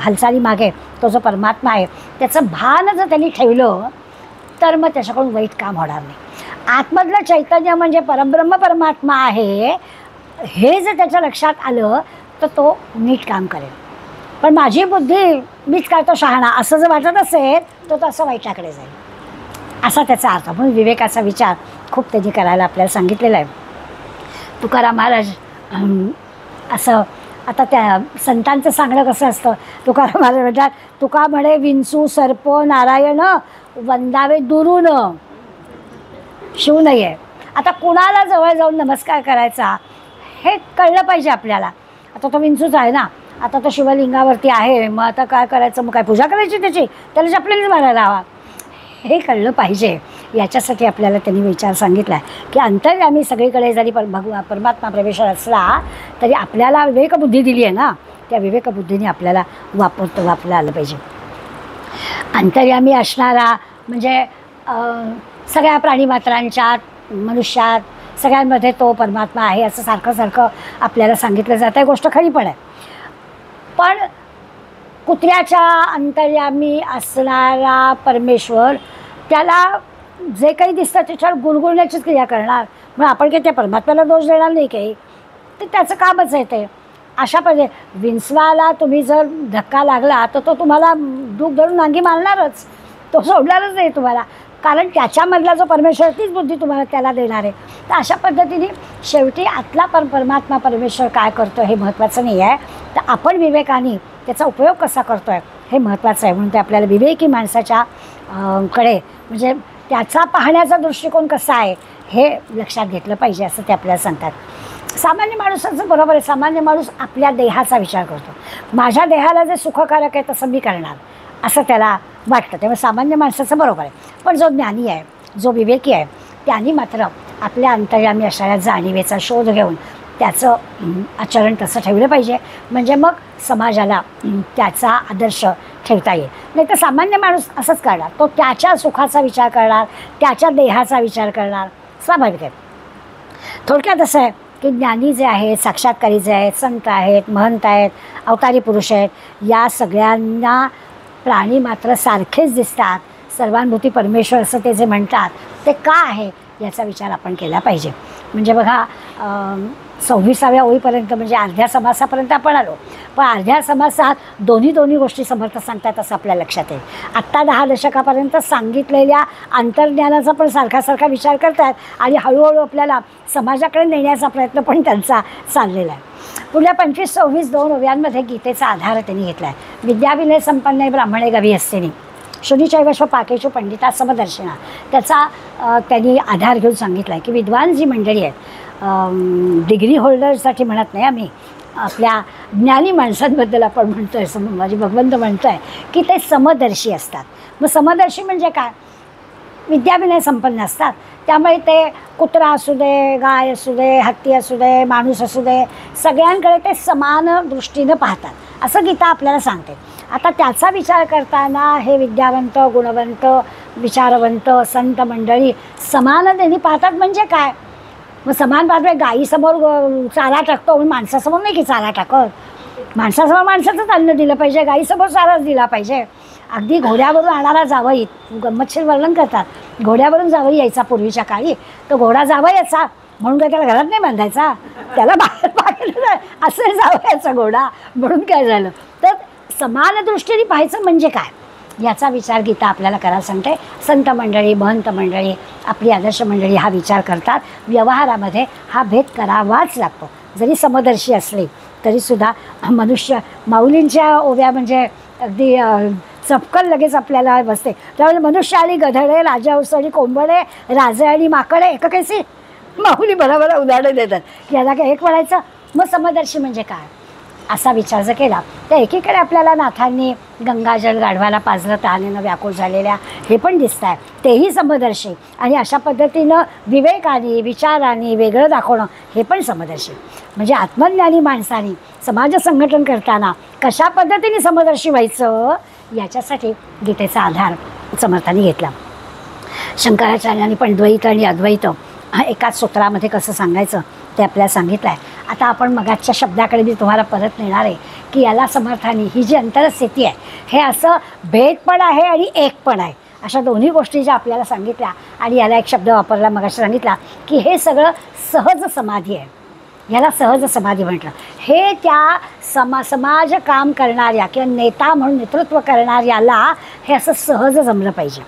हालचालीमागे तो जो परमात्मा आहे त्याचं भान जर त्यांनी ठेवलं तर मग त्याच्याकडून वाईट काम होणार नाही. आतमधलं चैतन्य म्हणजे परब्रह्म परमात्मा आहे हे जर त्याच्या लक्षात आलं तर तो नीट काम करेल. पण माझी बुद्धी मीच करतो शहाणा असं जर वाटत असेल तर तो असं वाईटाकडे जाईल असा त्याचा अर्थ. म्हणून विवेकाचा विचार खूप त्यांनी करायला आपल्याला सांगितलेला आहे. तुकाराम महाराज असं आता त्या संतांचं सांगणं कसं असतं, तुकाराम महाराज म्हणतात तुका म्हणे विंचू सर्प नारायण वंदावे दुरून शिव नाही आहे. आता कुणाला जवळ जाऊन नमस्कार करायचा हे कळलं पाहिजे आपल्याला. आता तो विंचूच आहे ना, आता तो शिवलिंगावरती आहे, मग आता काय करायचं, मग काय पूजा करायची त्याची, त्याला चपलीच मारायला हवा हे कळलं पाहिजे. याच्यासाठी आपल्याला त्यांनी विचार सांगितला आहे की अंतर्यामी सगळीकडे जरी परमात्मा प्रवेश असला तरी आपल्याला विवेकबुद्धी दिली आहे ना, त्या विवेकबुद्धीने आपल्याला वापरता आलं पाहिजे. अंतर्यामी असणारा म्हणजे सगळ्या प्राणीमात्रांच्यात मनुष्यात सगळ्यांमध्ये तो परमात्मा आहे असं सारखं आपल्याला सांगितलं जातं. ही गोष्ट खरी पण आहे. पण कुत्र्याच्या अंतर्यामी असणारा परमेश्वर त्याला जे काही दिसतं त्याच्यावर गुणगुणण्याचीच क्रिया करणार. मग आपण काही त्या परमात्म्याला दोष देणार नाही काही, ते त्याचं कामच आहे ते. अशा पद्धती विंचवाला तुम्ही जर धक्का लागला तर तो तुम्हाला डूब धरून अंगी मारणारच, तो सोडणारच नाही तुम्हाला, कारण त्याच्यामधला जो परमेश्वर तीच बुद्धी तुम्हाला त्याला देणार आहे. तर अशा पद्धतीने शेवटी आतला परमात्मा परमेश्वर काय करतो हे महत्त्वाचं नाही आहे, तर आपण विवेकाने त्याचा उपयोग कसा करतो आहे हे महत्त्वाचं आहे. म्हणून ते आपल्याला विवेकी माणसाच्या कडे म्हणजे त्याचा पाहण्याचा दृष्टिकोन कसा आहे हे लक्षात घेतलं पाहिजे असं ते आपल्याला सांगतात. सामान्य माणसाचं बरोबर आहे, सामान्य माणूस आपल्या देहाचा विचार करतो. माझ्या देहाला जे सुखकारक आहे तसं मी करणार असं त्याला वाटतं, तेव्हा सामान्य माणसाचं बरोबर आहे. पण जो ज्ञानी आहे, जो विवेकी आहे, त्यांनी मात्र आपल्या अंतर्यामी असणाऱ्या जाणीवेचा शोध घेऊन त्याचं आचरण तसं ठेवलं पाहिजे, म्हणजे मग समाजाला त्याचा आदर्श ठेवता येईल. नाही तर सामान्य माणूस असंच करणार, तो त्याच्या सुखाचा विचार करणार, त्याच्या देहाचा विचार करणार, स्वाभाविक आहे. थोडक्यात असं आहे की ज्ञानी जे आहेत, साक्षात्कारी जे आहेत, संत आहेत, महंत आहेत, अवतारी पुरुष आहेत, या सगळ्यांना प्राणी मात्र सारखेच दिसतात. सर्वानुभूती परमेश्वर असं ते जे म्हणतात ते का आहे याचा विचार आपण केला पाहिजे. म्हणजे बघा 26व्या ओळीपर्यंत म्हणजे अर्ध्या समासापर्यंत आपण आलो, पण अर्ध्या समासात दोन्ही गोष्टी समर्थ सांगतात असं आपल्या लक्षात येईल. आत्ता 10 दशकापर्यंत सांगितलेल्या अंतर्ज्ञानाचा पण सारखा विचार करतात आणि हळूहळू आपल्याला समाजाकडे नेण्याचा प्रयत्न पण त्यांचा चाललेला आहे. पुढल्या 25-26 2 ओव्यांमध्ये गीतेचा आधार त्यांनी घेतला आहे. विद्याविनय संपन्ने ब्राह्मणे गवी हस्तिनी शुनीचैव पाकेषु पंडिता समदर्शिना, त्याचा त्यांनी आधार घेऊन सांगितला आहे की विद्वान जी मंडळी आहेत, डिग्री होल्डरसाठी म्हणत नाही आम्ही, आपल्या ज्ञानी माणसांबद्दल आपण म्हणतो आहे, माझी भगवंत म्हणतो आहे की ते समदर्शी असतात. मग समदर्शी म्हणजे काय, विद्याविनय संपन्न असतात. त्यामुळे ते कुत्रा असू दे, गाय असू दे, हत्ती असू दे, माणूस असू दे, सगळ्यांकडे ते समान दृष्टीनं पाहतात असं गीता आपल्याला सांगते. आता त्याचा विचार करताना हे विद्यावंत, गुणवंत, विचारवंत संत मंडळी समानतेने पाहतात. म्हणजे काय, मग समान पाहतोय, गाईसमोर चारा टाकतो म्हणून माणसासमोर नाही की चारा टाकत, माणसासमोर माणसाचंच अन्न दिलं पाहिजे, गाईसमोर चाराच दिला पाहिजे. अगदी घोड्यावरून आणणारा जावई, गंमतशीर वर्णन करतात, घोड्यावरून जावई यायचा पूर्वीच्या काळी, तो घोडा जावयाचा म्हणून काय त्याला घरात नाही बांधायचा, त्याला बाहेर असं जावयाचा घोडा म्हणून काय झालं. तर समान दृष्टीने पाहायचं म्हणजे काय, याचा विचार गीता आपल्याला करायला सांगते. संत मंडळी, महंत मंडळी, आपली आदर्श मंडळी हा विचार करतात. व्यवहारामध्ये हा भेद करावाच लागतो. जरी समदर्शी असले तरीसुद्धा मनुष्य माऊलींच्या ओव्या म्हणजे अगदी चपकन लगेच आपल्याला बसते. त्यामुळे मनुष्य आणि गधडे, राजा उसळी कोंबडे, राजे आणि माकडे एककेसी. माऊली बरोबर उदाहरण देतात की याला काय एक म्हणायचं. मग समदर्शी म्हणजे काय असा विचार जर केला तर एकीकडे आपल्याला नाथांनी गंगाजल गाढवाला पाजलं तहानेनं व्याकुळ झालेल्या हे पण दिसत आहे, तेही समदर्शी. आणि अशा पद्धतीनं विवेकाने विचाराने वेगळं दाखवणं हे पण समदर्शी. म्हणजे आत्मज्ञानी माणसाने समाज संघटन करताना कशा पद्धतीने समदर्शी व्हायचं याच्यासाठी गीतेचा आधार समर्थांनी घेतला. शंकराचार्यांनी पण द्वैत आणि अद्वैत एकाच सूत्रामध्ये कसं सांगायचं ते आपल्याला सांगितलं आहे. आता आपण मगाच्या शब्दाकडे मी तुम्हाला परत नेणार आहे की याला समर्थांनी ही जी अंतरस्थिती आहे हे असं भेद पण आहे आणि एक पण आहे अशा दोन्ही गोष्टी ज्या आपल्याला सांगितल्या. आणि याला एक शब्द वापरला मगाशी सांगितला की हे सगळं सहज समाधी आहे. याला सहज समाधी म्हटलं. हे त्या समाज काम करणाऱ्या किंवा नेता म्हणून नेतृत्व करणाऱ्याला हे असं सहज जमलं पाहिजे.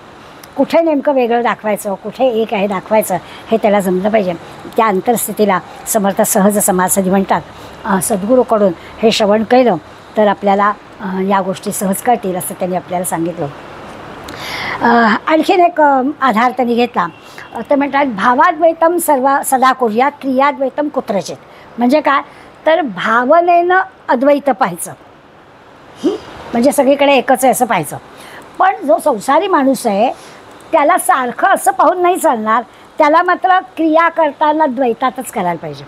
कुठे नेमकं वेगळं दाखवायचं, कुठे एक आहे दाखवायचं हे त्याला जमलं पाहिजे. त्या अंतरस्थितीला समर्थ सहज समाधी म्हणतात. सद्गुरूकडून हे श्रवण केलं तर आपल्याला या गोष्टी सहज कळतील असं त्यांनी आपल्याला सांगितलं. आणखीन एक आधार त्यांनी घेतला. ते म्हणतात भावाद्वैतम सदा कुर्यात क्रियाद्वैतम कुत्रचित. म्हणजे काय तर भावनेनं अद्वैत पाहायचं, म्हणजे सगळीकडे एकच आहे असं पाहायचं. पण जो संसारी माणूस आहे त्याला सारखं असं पाहून नाही चालणार. त्याला मात्र क्रिया करताना द्वैतातच करायला पाहिजे.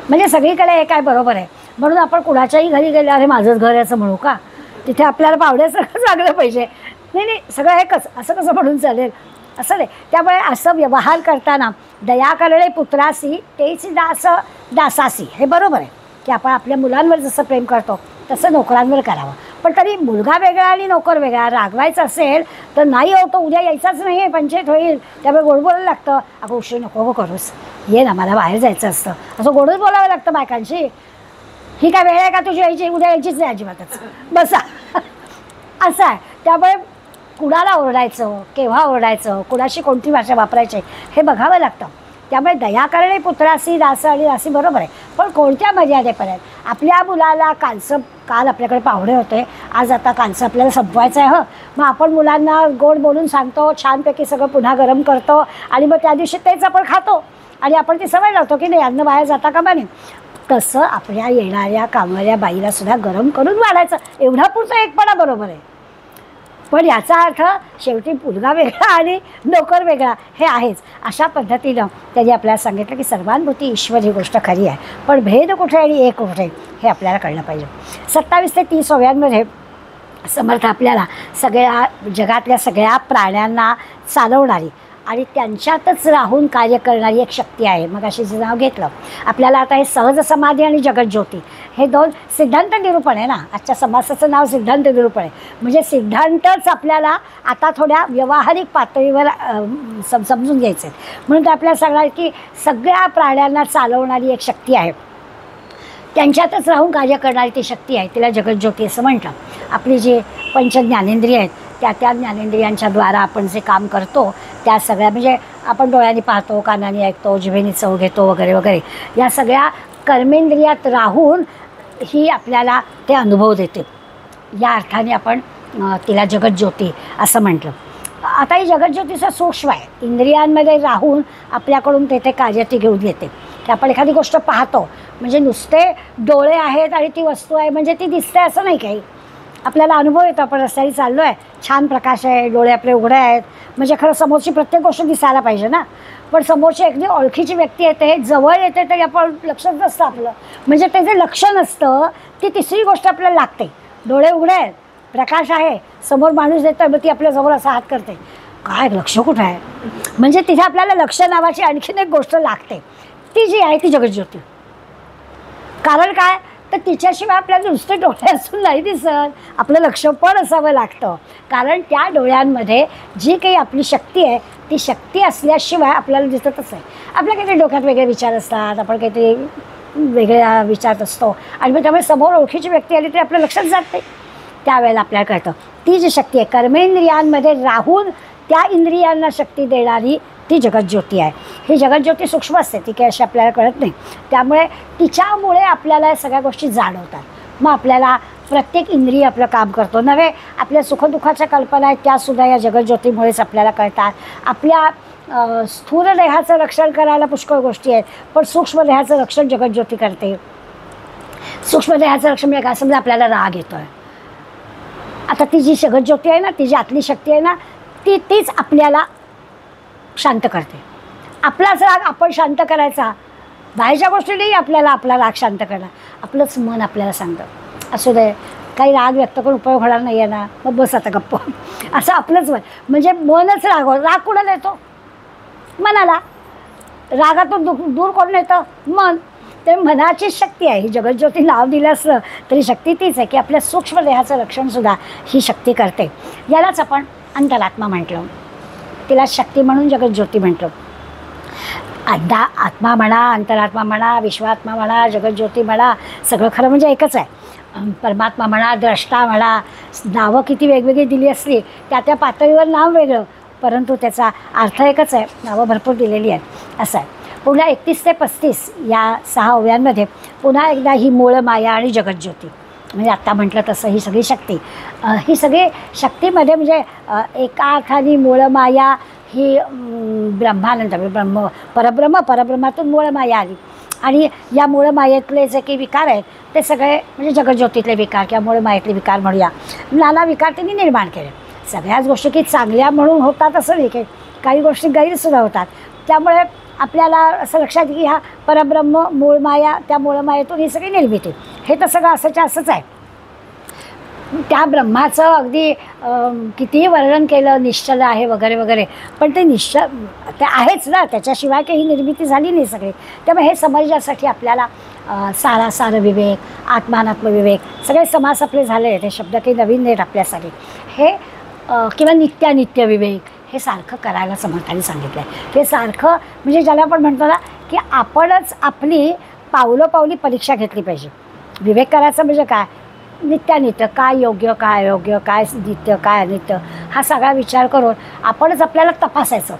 म्हणजे सगळीकडे एक आहे बरोबर आहे म्हणून आपण कुणाच्याही घरी गेले अरे माझंच घर आहे असं म्हणू का. तिथे आपल्याला पाहुण्यासारखंच लागलं पाहिजे. नाही नाही सगळं एकच असं कसं म्हणून चालेल असं नाही. त्यामुळे असं व्यवहार करताना दया करणे पुत्रासी तेच दासासी हे बरोबर आहे की आपण आपल्या मुलांवर जसं प्रेम करतो तसं नोकरांवर करावं. पण तरी मुलगा वेगळा आणि नोकर वेगळा रागवायचं असेल तर नाही होतं उद्या यायचाच नाही आहे पंचायत होईल. त्यामुळे गोड बोलायला लागतं. अगं उशीर नको करूस ये ना मला बाहेर जायचं असतं असं गोडच बोलावं लागतं बायकांशी. ही काय वेळ आहे का तुझी यायची उद्या यायचीच नाही अजिबातच बसा असं आहे. त्यामुळे कुणाला ओरडायचं केव्हा ओरडायचं कुणाशी कोणती भाषा वापरायची हे बघावं लागतं. त्यामुळे दया करणे पुत्रासी दास आणि दासी बरोबर आहे पण कोणत्या मर्यादेपर्यंत. आपल्या मुलाला काल आपल्याकडे पाहुणे होते आज आता कालचं आपल्याला संपवायचं आहे. मग आपण मुलांना गोड बोलून सांगतो छानपैकी सगळं पुन्हा गरम करतो आणि मग त्या दिवशी तेच आपण खातो आणि आपण ती सवय लावतो की नाही अन्न बाहेर जाता कामा नये. तसं आपल्या येणाऱ्या कामाऱ्या बाईला सुद्धा गरम करून वाढायचं एवढा पुरता एकपणा बरोबर आहे. पण याचा अर्थ शेवटी मुलगा वेगळा आणि नोकर वेगळा हे आहेच. अशा पद्धतीनं त्यांनी आपल्याला सांगितलं की सर्वानुभूती ईश्वर ही गोष्ट खरी आहे पण भेद कुठे आणि एक कुठे हे आपल्याला कळलं पाहिजे. 27 ते 30 ओव्यांमध्ये समर्थ आपल्याला सगळ्या जगातल्या सगळ्या प्राण्यांना चालवणारी आणि त्यांच्यातच राहून कार्य करणारी एक शक्ती आहे. मग अशी जे नाव घेतलं आपल्याला आता हे सहज समाधी आणि जगज्योती हे दोन सिद्धांत निरूपण आहे ना. आजच्या समासाचं नाव सिद्धांत निरूपण आहे. म्हणजे सिद्धांतच आपल्याला आता थोड्या व्यावहारिक पातळीवर समजून घ्यायचे म्हणून ते आपल्याला सांगणार की सगळ्या प्राण्यांना चालवणारी एक शक्ती आहे. त्यांच्यातच राहून कार्य करणारी ती शक्ती आहे तिला जगज्योती असं म्हणतात. आपली जी पंच ज्ञानेंद्रिय आहेत त्या ज्ञानेंद्रियांच्या द्वारा आपण जे काम करतो त्या सगळ्या म्हणजे आपण डोळ्यांनी पाहतो कानाने ऐकतो जिभेने चव घेतो वगैरे वगैरे या सगळ्या कर्मेंद्रियात राहून ही आपल्याला ते अनुभव देते. या अर्थाने आपण तिला जगज्योती असं म्हटलं. आता ही जगज्योतीचा सूक्ष्म आहे. इंद्रियांमध्ये राहून आपल्याकडून ते कार्य ती घेऊन येते की आपण एखादी गोष्ट पाहतो म्हणजे नुसते डोळे आहेत आणि ती वस्तू आहे म्हणजे ती दिसते असं नाही काही. आपल्याला अनुभव येतो आपण रस्त्याने चाललो आहे छान प्रकाश आहे डोळे आपले उघडे आहेत म्हणजे खरं समोरची प्रत्येक गोष्ट दिसायला पाहिजे ना. पण समोरची अगदी ओळखीची व्यक्ती येते जवळ येते तरी आपण लक्षच नसतं आपलं म्हणजे ते जे लक्ष नसतं ती तिसरी गोष्ट आपल्याला लागते. डोळे उघडे आहेत प्रकाश आहे समोर माणूस येतं मग ती आपल्याजवळ असा हात करते काय लक्ष कुठं आहे म्हणजे तिथे आपल्याला लक्ष नावाची आणखीन एक गोष्ट लागते ती जी आहे ती जगज्योती. कारण काय तर तिच्याशिवाय आपल्याला नुसते डोळे असून नाही दिसत आपलं लक्ष पण असावं लागतं. कारण त्या डोळ्यांमध्ये जी काही आपली शक्ती आहे ती शक्ती असल्याशिवाय आपल्याला दिसतच आहे. आपल्या काहीतरी डोक्यात वेगळे विचार असतात आपण काहीतरी वेगळ्या विचारत असतो आणि मग त्यामुळे समोर ओळखीची व्यक्ती आली तरी आपलं लक्षात जात नाही. त्यावेळेला आपल्याला कळतं ती जी शक्ती आहे कर्मेंद्रियांमध्ये राहून त्या इंद्रियांना शक्ती देणारी ती जगज्योती आहे. ही जगज्योती सूक्ष्म असते, ती काही अशी आपल्याला कळत नाही. त्यामुळे तिच्यामुळे आपल्याला सगळ्या गोष्टी जाणवतात. मग आपल्याला प्रत्येक इंद्रिय आपलं काम करतो. नव्हे आपल्या सुखदुःखाच्या कल्पना आहेत त्यासुद्धा या जगज्योतीमुळेच आपल्याला कळतात. आपल्या स्थूल देहाचं रक्षण करायला पुष्कळ गोष्टी आहेत, पण सूक्ष्म देहाचं रक्षण जगज्योती करते. सूक्ष्म देहाचं रक्षण म्हणजे काय, समजा आपल्याला राग येतो आहे, आता ती जी जगज्योती आहे ना, ती जी आतली शक्ती आहे ना, तीच आपल्याला शांत करते. आपलाच राग आपण शांत करायचा, बाहेरच्या गोष्टी नाही आपल्याला आपला राग शांत करणार. आपलंच मन आपल्याला सांगतं असू दे, काही राग व्यक्त करून उपयोग होणार नाही आहे ना, मग बस आता गप्प, असं आपलंच मन. म्हणजे मनच राग कुणाला येतो, मनाला. रागातून दूर कोण येतं, मन. ते मनाचीच शक्ती आहे ही. जगज्योती नाव दिलं असलं तरी शक्ती तीच आहे की आपल्या सूक्ष्म देहाचं रक्षणसुद्धा ही शक्ती करते. यालाच आपण अंतरात्मा म्हटलं, तिला शक्ती म्हणून जगज्योती म्हटलं. आत्मा म्हणा, अंतरात्मा म्हणा, विश्वात्मा म्हणा, जगज्योती म्हणा, सगळं खरं म्हणजे एकच आहे. परमात्मा म्हणा, द्रष्टा म्हणा, नावं किती वेगवेगळी दिली असली त्या त्या पातळीवर नाव वेगळं, परंतु त्याचा अर्थ एकच आहे. नावं भरपूर दिलेली आहेत असं आहे. पुन्हा 31 ते 35 या 6 ओव्यांमध्ये पुन्हा एकदा ही मूळ माया आणि जगज्योती, म्हणजे आत्ता म्हटलं तसं ही सगळी शक्ती, ही सगळी शक्तीमध्ये म्हणजे एका अर्थाने मूळ माया ही ब्रह्मानंद, परब्रह्मातून मूळ माया आली. आणि या मूळ मायेतले जे काही विकार आहेत ते सगळे म्हणजे जगज्योतीतले विकार किंवा मूळ मायेतले विकार म्हणूया, नाना विकार त्यांनी निर्माण केले. सगळ्याच गोष्टी की चांगल्या म्हणून होतात असं नाही, की काही गोष्टी गैरसुद्धा होतात. त्यामुळे आपल्याला असं लक्षात की हा परब्रह्म मूळ माया, त्या मूळ मायेतून ही सगळी निर्मिती, हे तर सगळं असंच्या असंच आहे. त्या ब्रह्माचं अगदी कितीही वर्णन केलं निश्चल आहे वगैरे वगैरे, पण ते निश्चल ते आहेच ना, त्याच्याशिवाय काही निर्मिती झाली नाही सगळी. त्यामुळे हे समजण्यासाठी आपल्याला सार विवेक, आत्मानात्म विवेक सगळे समास आपले झाले आहेत. हे शब्द काही नवीन नाहीत आपल्यासाठी. हे किंवा नित्यानित्य विवेक हे सारखं करायला समर्थाने सांगितलं आहे. हे सारखं म्हणजे ज्याला आपण म्हणतो ना की आपणच आपली पावलोपावली परीक्षा घेतली पाहिजे. विवेक करायचं म्हणजे काय, नित्यानित्य काय योग्य, काय अयोग्य, काय नित्य, काय अनित्य, हा सगळा विचार करून आपणच आपल्याला तपासायचं.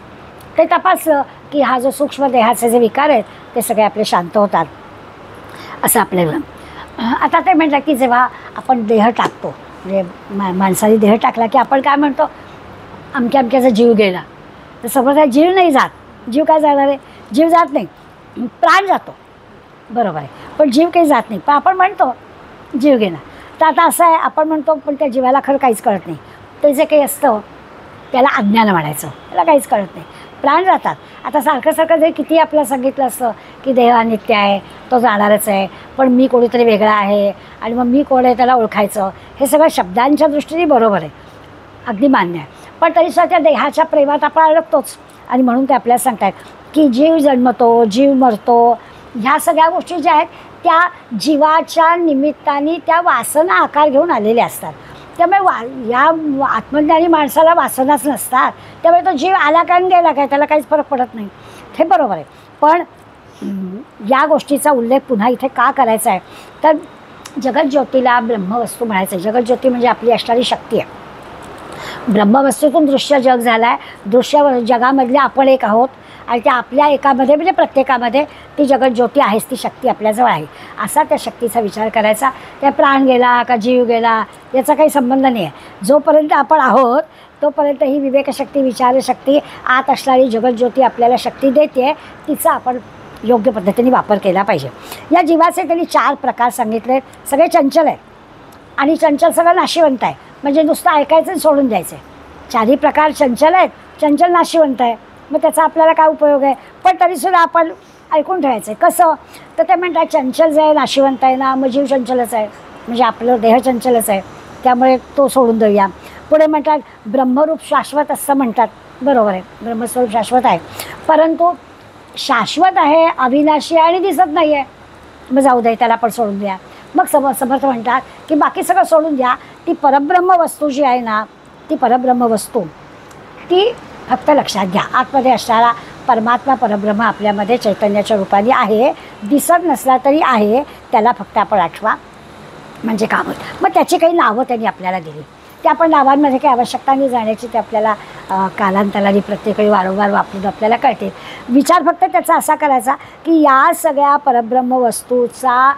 ते तपासलं की हा जो सूक्ष्म देहाचे जे विकार आहेत ते सगळे आपले शांत होतात असं आपल्याला. आता ते म्हटलं की जेव्हा आपण देह टाकतो, म्हणजे माणसाने देह टाकला की आपण काय म्हणतो, अमक्याचा जीव गेला. तर समजा जीव नाही जात, जीव काय जाणार आहे, जीव जात नाही, प्राण जातो, बरोबर आहे, पण जीव काही जात नाही. पण आपण म्हणतो जीव गेला. तर आता असं आहे, आपण म्हणतो पण त्या जीवाला खरं काहीच कळत नाही. ते जे काही असतं त्याला अज्ञान म्हणायचं, त्याला काहीच कळत नाही. प्राण जातात. आता सारखं जरी किती आपल्याला सांगितलं असतं की देह अनित्य आहे, तो जाणारच आहे, पण मी कोणीतरी वेगळा आहे आणि मग मी कोण आहे त्याला ओळखायचं, हे सगळं शब्दांच्या दृष्टीने बरोबर आहे, अगदी मान्य आहे. पण तरीसुद्धा त्या देहाच्या प्रेमात आपण अडकतोच. आणि म्हणून ते आपल्याला सांगतात की जीव जन्मतो, जीव मरतो, ह्या सगळ्या गोष्टी ज्या आहेत त्या जीवाच्या निमित्ताने त्या वासना आकार घेऊन आलेल्या असतात. त्यामुळे या आत्मज्ञानी माणसाला वासनाच नसतात. त्यामुळे तो जीव आला काय आणि गेला काय त्याला काहीच फरक पडत नाही, हे बरोबर आहे. पण या गोष्टीचा उल्लेख पुन्हा इथे का करायचा आहे तर जगज्योतीला ब्रह्मवस्तू म्हणायचं आहे. जगज्योती म्हणजे आपली असणारी शक्ती आहे. ब्रह्मवस्तूतून दृश्य जग झालं आहे. दृश्य जगामधले आपण एक आहोत आणि त्या आपल्या एकामध्ये म्हणजे प्रत्येकामध्ये ती जगज्योती आहेच, ती शक्ती आपल्याजवळ आहे. असा त्या शक्तीचा विचार करायचा. त्या प्राण गेला का जीव गेला याचा काही संबंध नाही आहे. जोपर्यंत आपण आहोत तोपर्यंत ही विवेकशक्ती, विचारशक्ती, आत असणारी जगज्योती आपल्याला शक्ती देते, तिचा आपण योग्य पद्धतीने वापर केला पाहिजे. या जीवाचे त्यांनी 4 प्रकार सांगितले. सगळे चंचल आहे आणि चंचल सगळं नाशिवंत आहे. म्हणजे नुसतं ऐकायचं आणि सोडून द्यायचं. 4ही प्रकार चंचल आहेत, चंचल नाशिवंत आहे. मग त्याचा आपल्याला काय उपयोग आहे, पण तरीसुद्धा आपण ऐकून ठेवायचं आहे. कसं तर ते म्हणतात चंचल जे आहे नाशिवंत आहे ना, मग जीव चंचलच आहे, म्हणजे आपलं देह चंचलच आहे, त्यामुळे तो सोडून देऊया. पुढे म्हणतात ब्रह्मरूप शाश्वत असं म्हणतात. बरोबर आहे, ब्रह्मस्वरूप शाश्वत आहे, परंतु शाश्वत आहे, अविनाशी आहे आणि दिसत नाही आहे, मग जाऊ दे त्याला पण सोडून द्या. मग समर्थ म्हणतात की बाकी सगळं सोडून द्या, ती परब्रह्म वस्तू जी आहे ना, ती परब्रह्म वस्तू ती फक्त लक्षात घ्या. आतमध्ये असणारा परमात्मा परब्रह्म आपल्यामध्ये चैतन्याच्या रूपाने आहे, दिसत नसला तरी आहे, त्याला फक्त आपण आठवा म्हणजे काम होतं. मग त्याची काही नावं त्यांनी आपल्याला दिली. त्या पण लाभांमध्ये काही आवश्यकता नाही जाण्याची, ते आपल्याला कालांतराने प्रत्येक वेळी वारंवार वापरून आपल्याला कळते. विचार फक्त त्याचा असा करायचा की या सगळ्या परब्रह्म वस्तूचा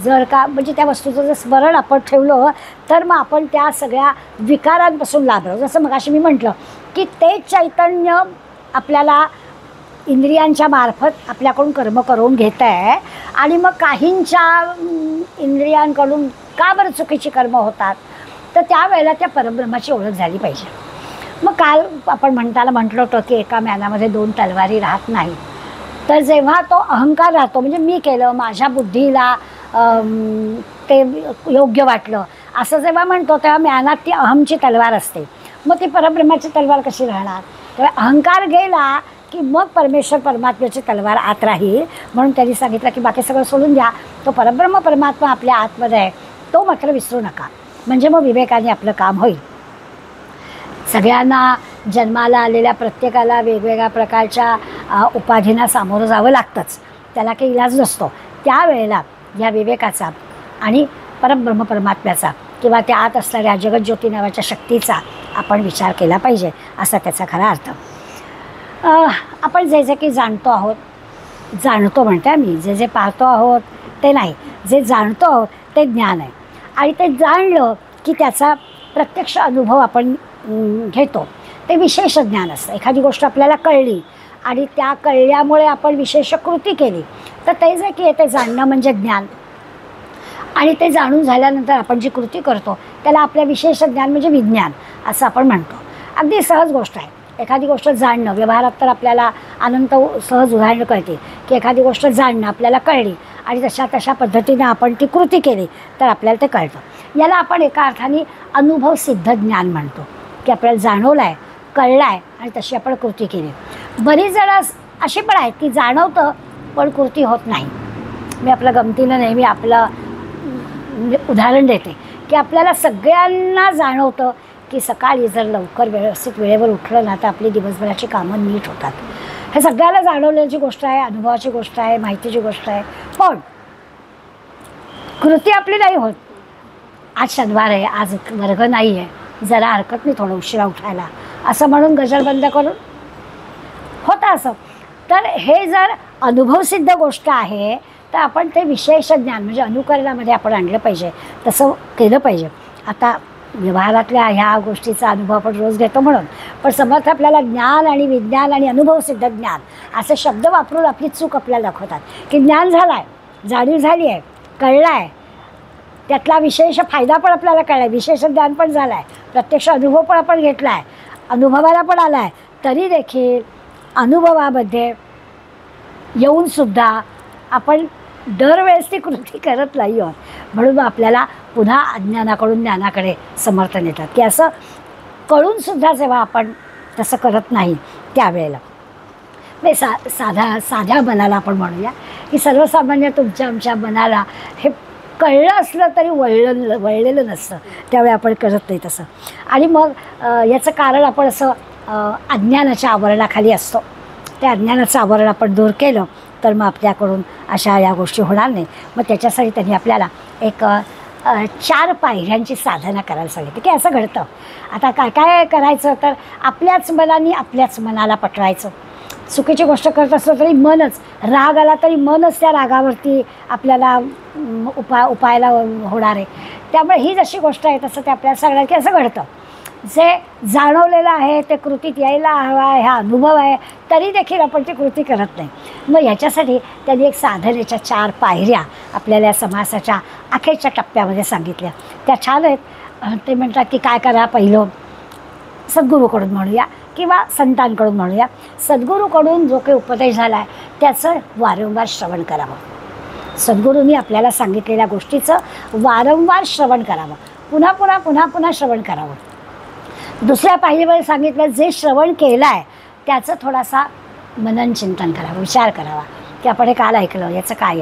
जर का म्हणजे त्या वस्तूचं जर स्मरण आपण ठेवलं तर मग आपण त्या सगळ्या विकारांपासून लाभलो. जसं मगाशी मी म्हटलं की ते चैतन्य आपल्याला इंद्रियांच्या मार्फत आपल्याकडून कर्म करून घेत आहे आणि मग काहींच्या इंद्रियांकडून का बरं चुकीची कर्म होतात, तर त्यावेळेला त्या परब्रह्माची ओळख झाली पाहिजे. मग काल आपण म्हटलं होतं की एका म्यानामध्ये 2 तलवारी राहत नाही. तर जेव्हा तो अहंकार राहतो म्हणजे मी केलं, माझ्या बुद्धीला ते योग्य वाटलं असं जेव्हा म्हणतो तेव्हा म्यानात ती अहमची तलवार असते. मग ती परब्रह्माची तलवार कशी राहणार? तेव्हा अहंकार गेला की मग परमेश्वर परमात्म्याची तलवार आत राहील. म्हणून त्यांनी सांगितलं की बाकी सगळं सोडून द्या, तो परब्रह्म परमात्मा आपल्या आतमध्ये आहे तो मात्र विसरू नका, म्हणजे मग विवेकाने आपलं काम होईल. सगळ्यांना जन्माला आलेल्या प्रत्येकाला वेगवेगळ्या प्रकारच्या उपाधींना सामोरं जावं लागतंच, त्याला काही इलाज नसतो. त्यावेळेला या विवेकाचा आणि परब्रह्म परमात्म्याचा किंवा त्या आत असणाऱ्या जगज्योती नावाच्या शक्तीचा आपण विचार केला पाहिजे, असा त्याचा खरा अर्थ. आपण जे जे काही जाणतो आहोत, जाणतो म्हणते मी, जे जे पाहतो आहोत ते नाही, जे जाणतो आहोत ते ज्ञान आहे. आणि ते जाणलं की त्याचा प्रत्यक्ष अनुभव आपण घेतो, ते विशेष ज्ञान असतं. एखादी गोष्ट आपल्याला कळली आणि त्या कळल्यामुळे आपण विशेष कृती केली तर ते जे की ते जाणणं म्हणजे ज्ञान. आणि ते जाणून झाल्यानंतर आपण जी कृती करतो त्याला आपल्या विशेष ज्ञान म्हणजे विज्ञान असं आपण म्हणतो. अगदी सहज गोष्ट आहे एखादी गोष्ट जाणणं. व्यवहारात तर आपल्याला अनंत सहज उदाहरणं कळते की एखादी गोष्ट जाणणं आपल्याला कळली आणि तशा पद्धतीनं आपण ती कृती केली तर आपल्याला ते कळतं. याला आपण एका अर्थाने अनुभवसिद्ध ज्ञान म्हणतो की आपल्याला जाणवलं आहे, कळलं आहे आणि तशी आपण कृती केली. बरीच जणं अशी पण आहेत की जाणवतं पण कृती होत नाही. मी आपलं गमतीनं नेहमी आपलं उदाहरण देते की आपल्याला सगळ्यांना जाणवतं की सकाळी जर लवकर व्यवस्थित वेळेवर उठलं ना तर आपली दिवसभराची कामं नीट होतात. हे सगळ्याला जाणवल्याची गोष्ट आहे, अनुभवाची गोष्ट आहे, माहितीची गोष्ट आहे. पण कृती आपली नाही होत. आज शनिवार आहे, आज वर्ग नाही आहे, जरा हरकत नाही थोडं उशिरा उठायला असं म्हणून गजर बंद करून होतं असं. तर हे जर अनुभवसिद्ध गोष्ट आहे तर आपण ते विशेष ज्ञान म्हणजे अनुकरणामध्ये आपण आणलं पाहिजे, तसं केलं पाहिजे. आता व्यवहारातल्या ह्या गोष्टीचा अनुभव आपण रोज घेतो म्हणून, पण समर्थ आपल्याला ज्ञान आणि विज्ञान आणि अनुभवसिद्ध ज्ञान असे शब्द वापरून आपली चूक आपल्याला दाखवतात की ज्ञान झालं आहे, जाणीव झाली आहे, कळलं आहे, त्यातला विशेष फायदा पण आपल्याला कळला आहे, विशेष ज्ञान पण झालं आहे, प्रत्यक्ष अनुभव पण आपण घेतला आहे, अनुभवाला पण आला आहे, तरी देखील अनुभवामध्ये येऊनसुद्धा आपण दरवेळेस ती कृती करत नाही आहोत. म्हणून आपल्याला पुन्हा अज्ञानाकडून ज्ञानाकडे समर्थन येतात की असं कळूनसुद्धा जेव्हा आपण तसं करत नाही त्यावेळेला म्हणजे साध्या मनाला आपण म्हणूया की सर्वसामान्य तुमच्या आमच्या मनाला हे कळलं असलं तरी वळलेलं नसतं, त्यावेळी आपण करत नाही तसं. आणि मग याचं कारण आपण असं अज्ञानाच्या आवरणाखाली असतो. त्या अज्ञानाचं आवरण आपण दूर केलं तर मग आपल्याकडून अशा या गोष्टी होणार नाही. मग त्याच्यासाठी त्यांनी आपल्याला एक 4 पायऱ्यांची साधना करायला सांगितली की असं घडतं. आता काय काय करायचं तर आपल्याच मनाला पटवायचं. चुकीची गोष्ट करत असलं तरी मनच, राग आला तरी मनच त्या रागावरती आपल्याला उपायाला होणार आहे. त्यामुळे ही जशी गोष्ट आहे तसं ते आपल्याला सांगणार की असं घडतं. जे जाणवलेलं आहे ते कृतीत यायला हवा आहे, हा अनुभव आहे, तरी देखील आपण ती कृती करत नाही. मग ह्याच्यासाठी त्यांनी एक साधनेच्या 4 पायऱ्या आपल्याला समासाच्या अखेरच्या टप्प्यामध्ये सांगितल्या. त्या छान आहेत. ते म्हणतात की काय करा, पहिलं सद्गुरूकडून म्हणूया किंवा संतांकडून म्हणूया. सद्गुरूकडून जो काही उपदेश झाला आहे त्याचं वारंवार श्रवण करावं. सद्गुरूंनी आपल्याला सांगितलेल्या गोष्टीचं वारंवार श्रवण करावं, पुन्हा पुन्हा पुन्हा पुन्हा श्रवण करावं. दुसऱ्या पायरीवर सांगितलं जे श्रवण केलं आहे त्याचं थोडासा मनन चिंतन करावं, विचार करावा की आपण हे काल ऐकलं, याचं काय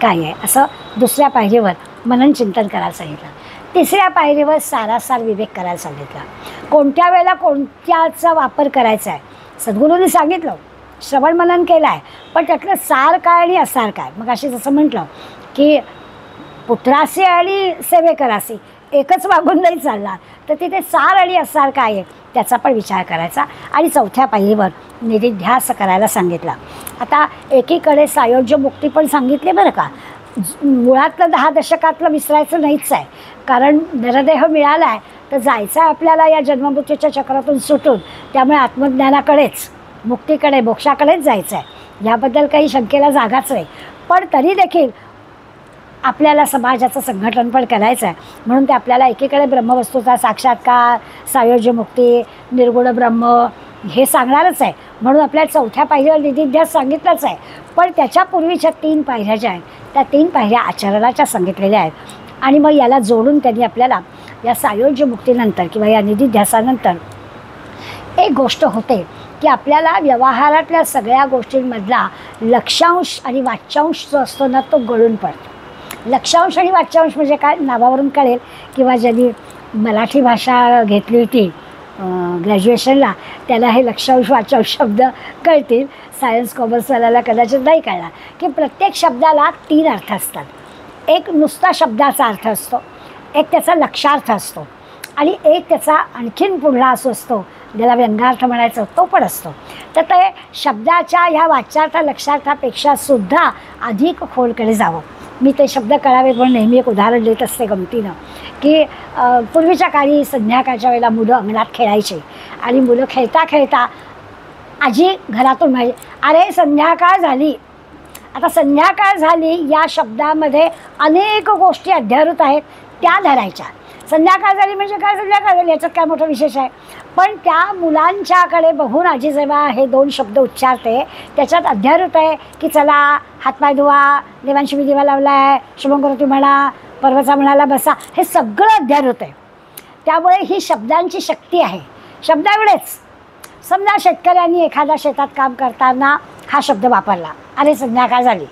आहे असं दुसऱ्या पायरीवर मनन चिंतन करायला सांगितलं. तिसऱ्या पायरीवर सारासार विवेक करायला सांगितलं. कोणत्या वेळेला कोणत्याचा वापर करायचा आहे सद्गुरूंनी सांगितलं. श्रवण मनन केलं आहे पण त्यातलं सार काय आणि असार काय. मग अशी जसं म्हटलं की पुत्रासी आणि सेवेकरासी एकच वागून नाही चालणार, तर तिथे सार आणि असार काय आहे त्याचा पण विचार करायचा. आणि चौथ्या पायरीवर निधिध्यास करायला सांगितला. आता एकीकडे सायोज्य मुक्ती पण सांगितली बरं का. मुळातलं 10 दशकातलं विसरायचं नाहीच आहे, कारण नरदेह मिळाला आहे तर जायचं आहे आपल्याला या जन्ममृत्यूच्या चक्रातून सुटून. त्यामुळे आत्मज्ञानाकडेच, मुक्तीकडे, मोक्षाकडेच जायचं आहे, याबद्दल काही शंकेला जागाच नाही. पण तरी देखील आपल्याला समाजाचं संघटन पण करायचं आहे, म्हणून ते आपल्याला एकीकडे ब्रह्मवस्तूचा साक्षात्कार, सायोज्य मुक्ती, निर्गुण ब्रह्म हे सांगणारच आहे. म्हणून आपल्याला चौथ्या पायरीवर निधिध्यास सांगितलंच आहे. पण त्याच्यापूर्वीच्या 3 पायऱ्या ज्या आहेत त्या 3 पायऱ्या आचरणाच्या सांगितलेल्या आहेत. आणि मग याला जोडून त्यांनी आपल्याला या सायोज्य मुक्तीनंतर किंवा या निधिध्यासानंतर एक गोष्ट होते की आपल्याला व्यवहारातल्या सगळ्या गोष्टींमधला लक्षांश आणि वाच्यांश जो असतो ना तो गळून पडतो. लक्षांश आणि वाच्यांश म्हणजे काय, नावावरून कळेल, किंवा ज्यांनी मराठी भाषा घेतली होती ग्रॅज्युएशनला त्याला हे लक्षांश वाच्यांश शब्द कळतील. सायन्स कॉमर्सवाल्याला कदाचित नाही कळणार की प्रत्येक शब्दाला 3 अर्थ असतात. एक नुसता शब्दाचा अर्थ असतो, एक त्याचा लक्षार्थ असतो, आणि एक त्याचा आणखीन पुढला असं असतो ज्याला व्यंगार्थ म्हणायचं तो पण असतो. तर ते शब्दाच्या ह्या वाच्यार्थ लक्षार्थापेक्षा सुद्धा अधिक खोलकडे जावं. मी ते शब्द कळावेत म्हणून नेहमी एक उदाहरण देत असते गमतीनं, की पूर्वीच्या काळी संध्याकाळच्या वेळेला मुलं अंगणात खेळायचे आणि मुलं खेळता खेळता आजी घरातून म्हणायची, अरे संध्याकाळ झाली. आता संध्याकाळ झाली या शब्दामध्ये अनेक गोष्टी अध्यारूत आहेत त्या धरायच्या. संध्याकाळ झाली म्हणजे काय, संध्याकाळ झाली याच्यात काय मोठं विशेष आहे. पण त्या मुलांच्याकडे बघून आजी जेव्हा हे 2 शब्द उच्चारते त्याच्यात अध्यारूत आहे की चला हातपाय धुवा, देवांशी मी दिवा लावला आहे, शुभंकरोती म्हणा, पर्वचा म्हणाला बसा, हे सगळं अध्यारूत आहे. त्यामुळे ही शब्दांची शक्ती आहे. शब्द एवढेच, समजा शेतकऱ्यांनी एखाद्या शेतात काम करताना हा शब्द वापरला, अरे संध्याकाळ झाली,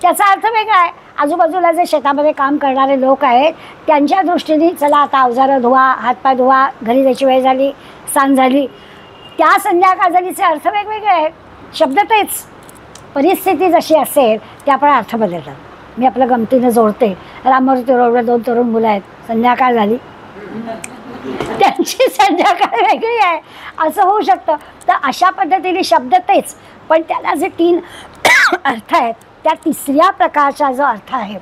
त्याचा अर्थ वेगळा आहे. आजूबाजूला जे शेतामध्ये काम करणारे लोक आहेत त्यांच्या दृष्टीने चला आता अवजारं धुवा, हातपाय धुवा, घरी जायची वेळ झाली, सांज झाली, त्या संध्याकाळ झालीचे अर्थ वेगवेगळे आहेत. शब्द तेच, परिस्थिती जशी असेल त्याप्रमाणे अर्थ बदलतात. मी आपलं गमतीनं जोडते, राममूर्ती रोडवर 2 तरुण मुलं आहेत, संध्याकाळ झाली, त्यांची संध्याकाळ वेगळी आहे असं होऊ शकतं. तर अशा पद्धतीने शब्द तेच, पण त्याला जे 3 अर्थ आहेत त्या 3ऱ्या प्रकारचा जो अर्थ आहे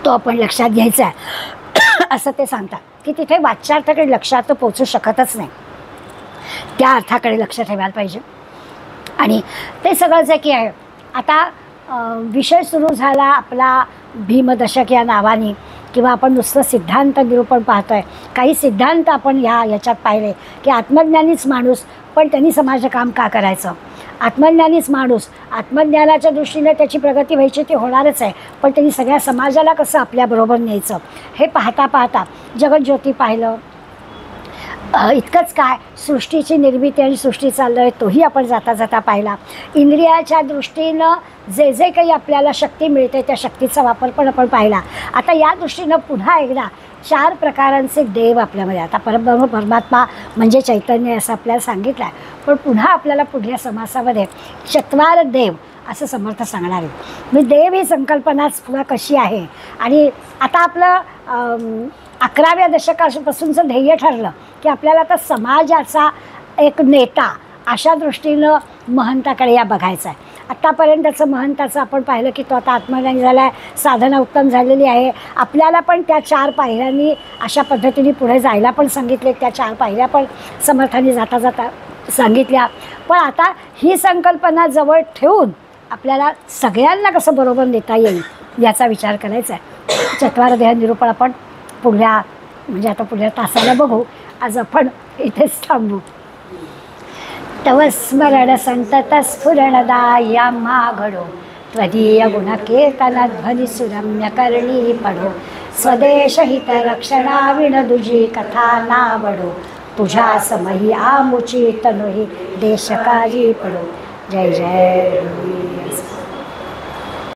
तो आपण लक्षात घ्यायचा आहे. असं ते सांगतात की तिथे वाच्यार्थाकडे लक्षार्थ पोचू शकतच नाही, त्या अर्थाकडे लक्ष ठेवायला पाहिजे. आणि ते सगळं जे की आहे आता विषय सुरू झाला आपला भीमदशक या नावाने, किंवा आपण नुसतं सिद्धांत निरूपण पाहतो आहे. काही सिद्धांत आपण याच्यात पाहिले की आत्मज्ञानीच माणूस, पण त्यांनी समाजकाम का करायचं. आत्मज्ञानीच माणूस, आत्मज्ञानाच्या दृष्टीने त्याची प्रगती व्हायची ती होणारच आहे, पण त्यांनी सगळ्या समाजाला कसं आपल्याबरोबर न्यायचं हे पाहता पाहता जगज्योती पाहिलं. इतकंच काय, सृष्टीची निर्मिती आणि सृष्टीचा लय तोही आपण जाता जाता पाहिला. इंद्रियाच्या दृष्टीनं जे जे काही आपल्याला शक्ती मिळते त्या शक्तीचा वापर पण आपण पाहिला. आता या दृष्टीनं पुन्हा एकदा 4 प्रकारांचे देव आपल्यामध्ये, आता परब्रह्म परमात्मा म्हणजे चैतन्य असं आपल्याला सांगितलं आहे, पण पुन्हा आपल्याला पुढल्या समासामध्ये 4 देव असं समर्थ सांगणार आहे. मी देव ही संकल्पनाच पुन्हा कशी आहे. आणि आता आपलं 11व्या दशकापासूनचं ध्येय ठरलं की आपल्याला आता समाजाचा एक नेता अशा दृष्टीनं महंताकडे या बघायचं आहे. आत्तापर्यंतचं महंताचं आपण पाहिलं की तो आता आत्मज्ञानी झाला आहे, साधना उत्तम झालेली आहे. आपल्याला पण त्या 4 पायऱ्यांनी अशा पद्धतीने पुढे जायला पण सांगितले, त्या 4 पायऱ्या पण समर्थांनी जाता जाता सांगितल्या. पण आता ही संकल्पना जवळ ठेवून आपल्याला सगळ्यांना कसं बरोबर नेता येईल याचा विचार करायचा आहे. 4 देह निरूपण आपण पुढल्या म्हणजे आता पुढल्या तासाला बघू. आज आपण इथेच थांबू. तव स्मरण संतत स्फुरणदाया घडो, त्वदीय गुणकीर्तन ध्वनी सुरम्य करणी पडो, स्वदेश हित रक्षणा विणदुजी कथा नावडो, तुझ्या समही आमुची तनुही देशकाजी पडो. जय जय.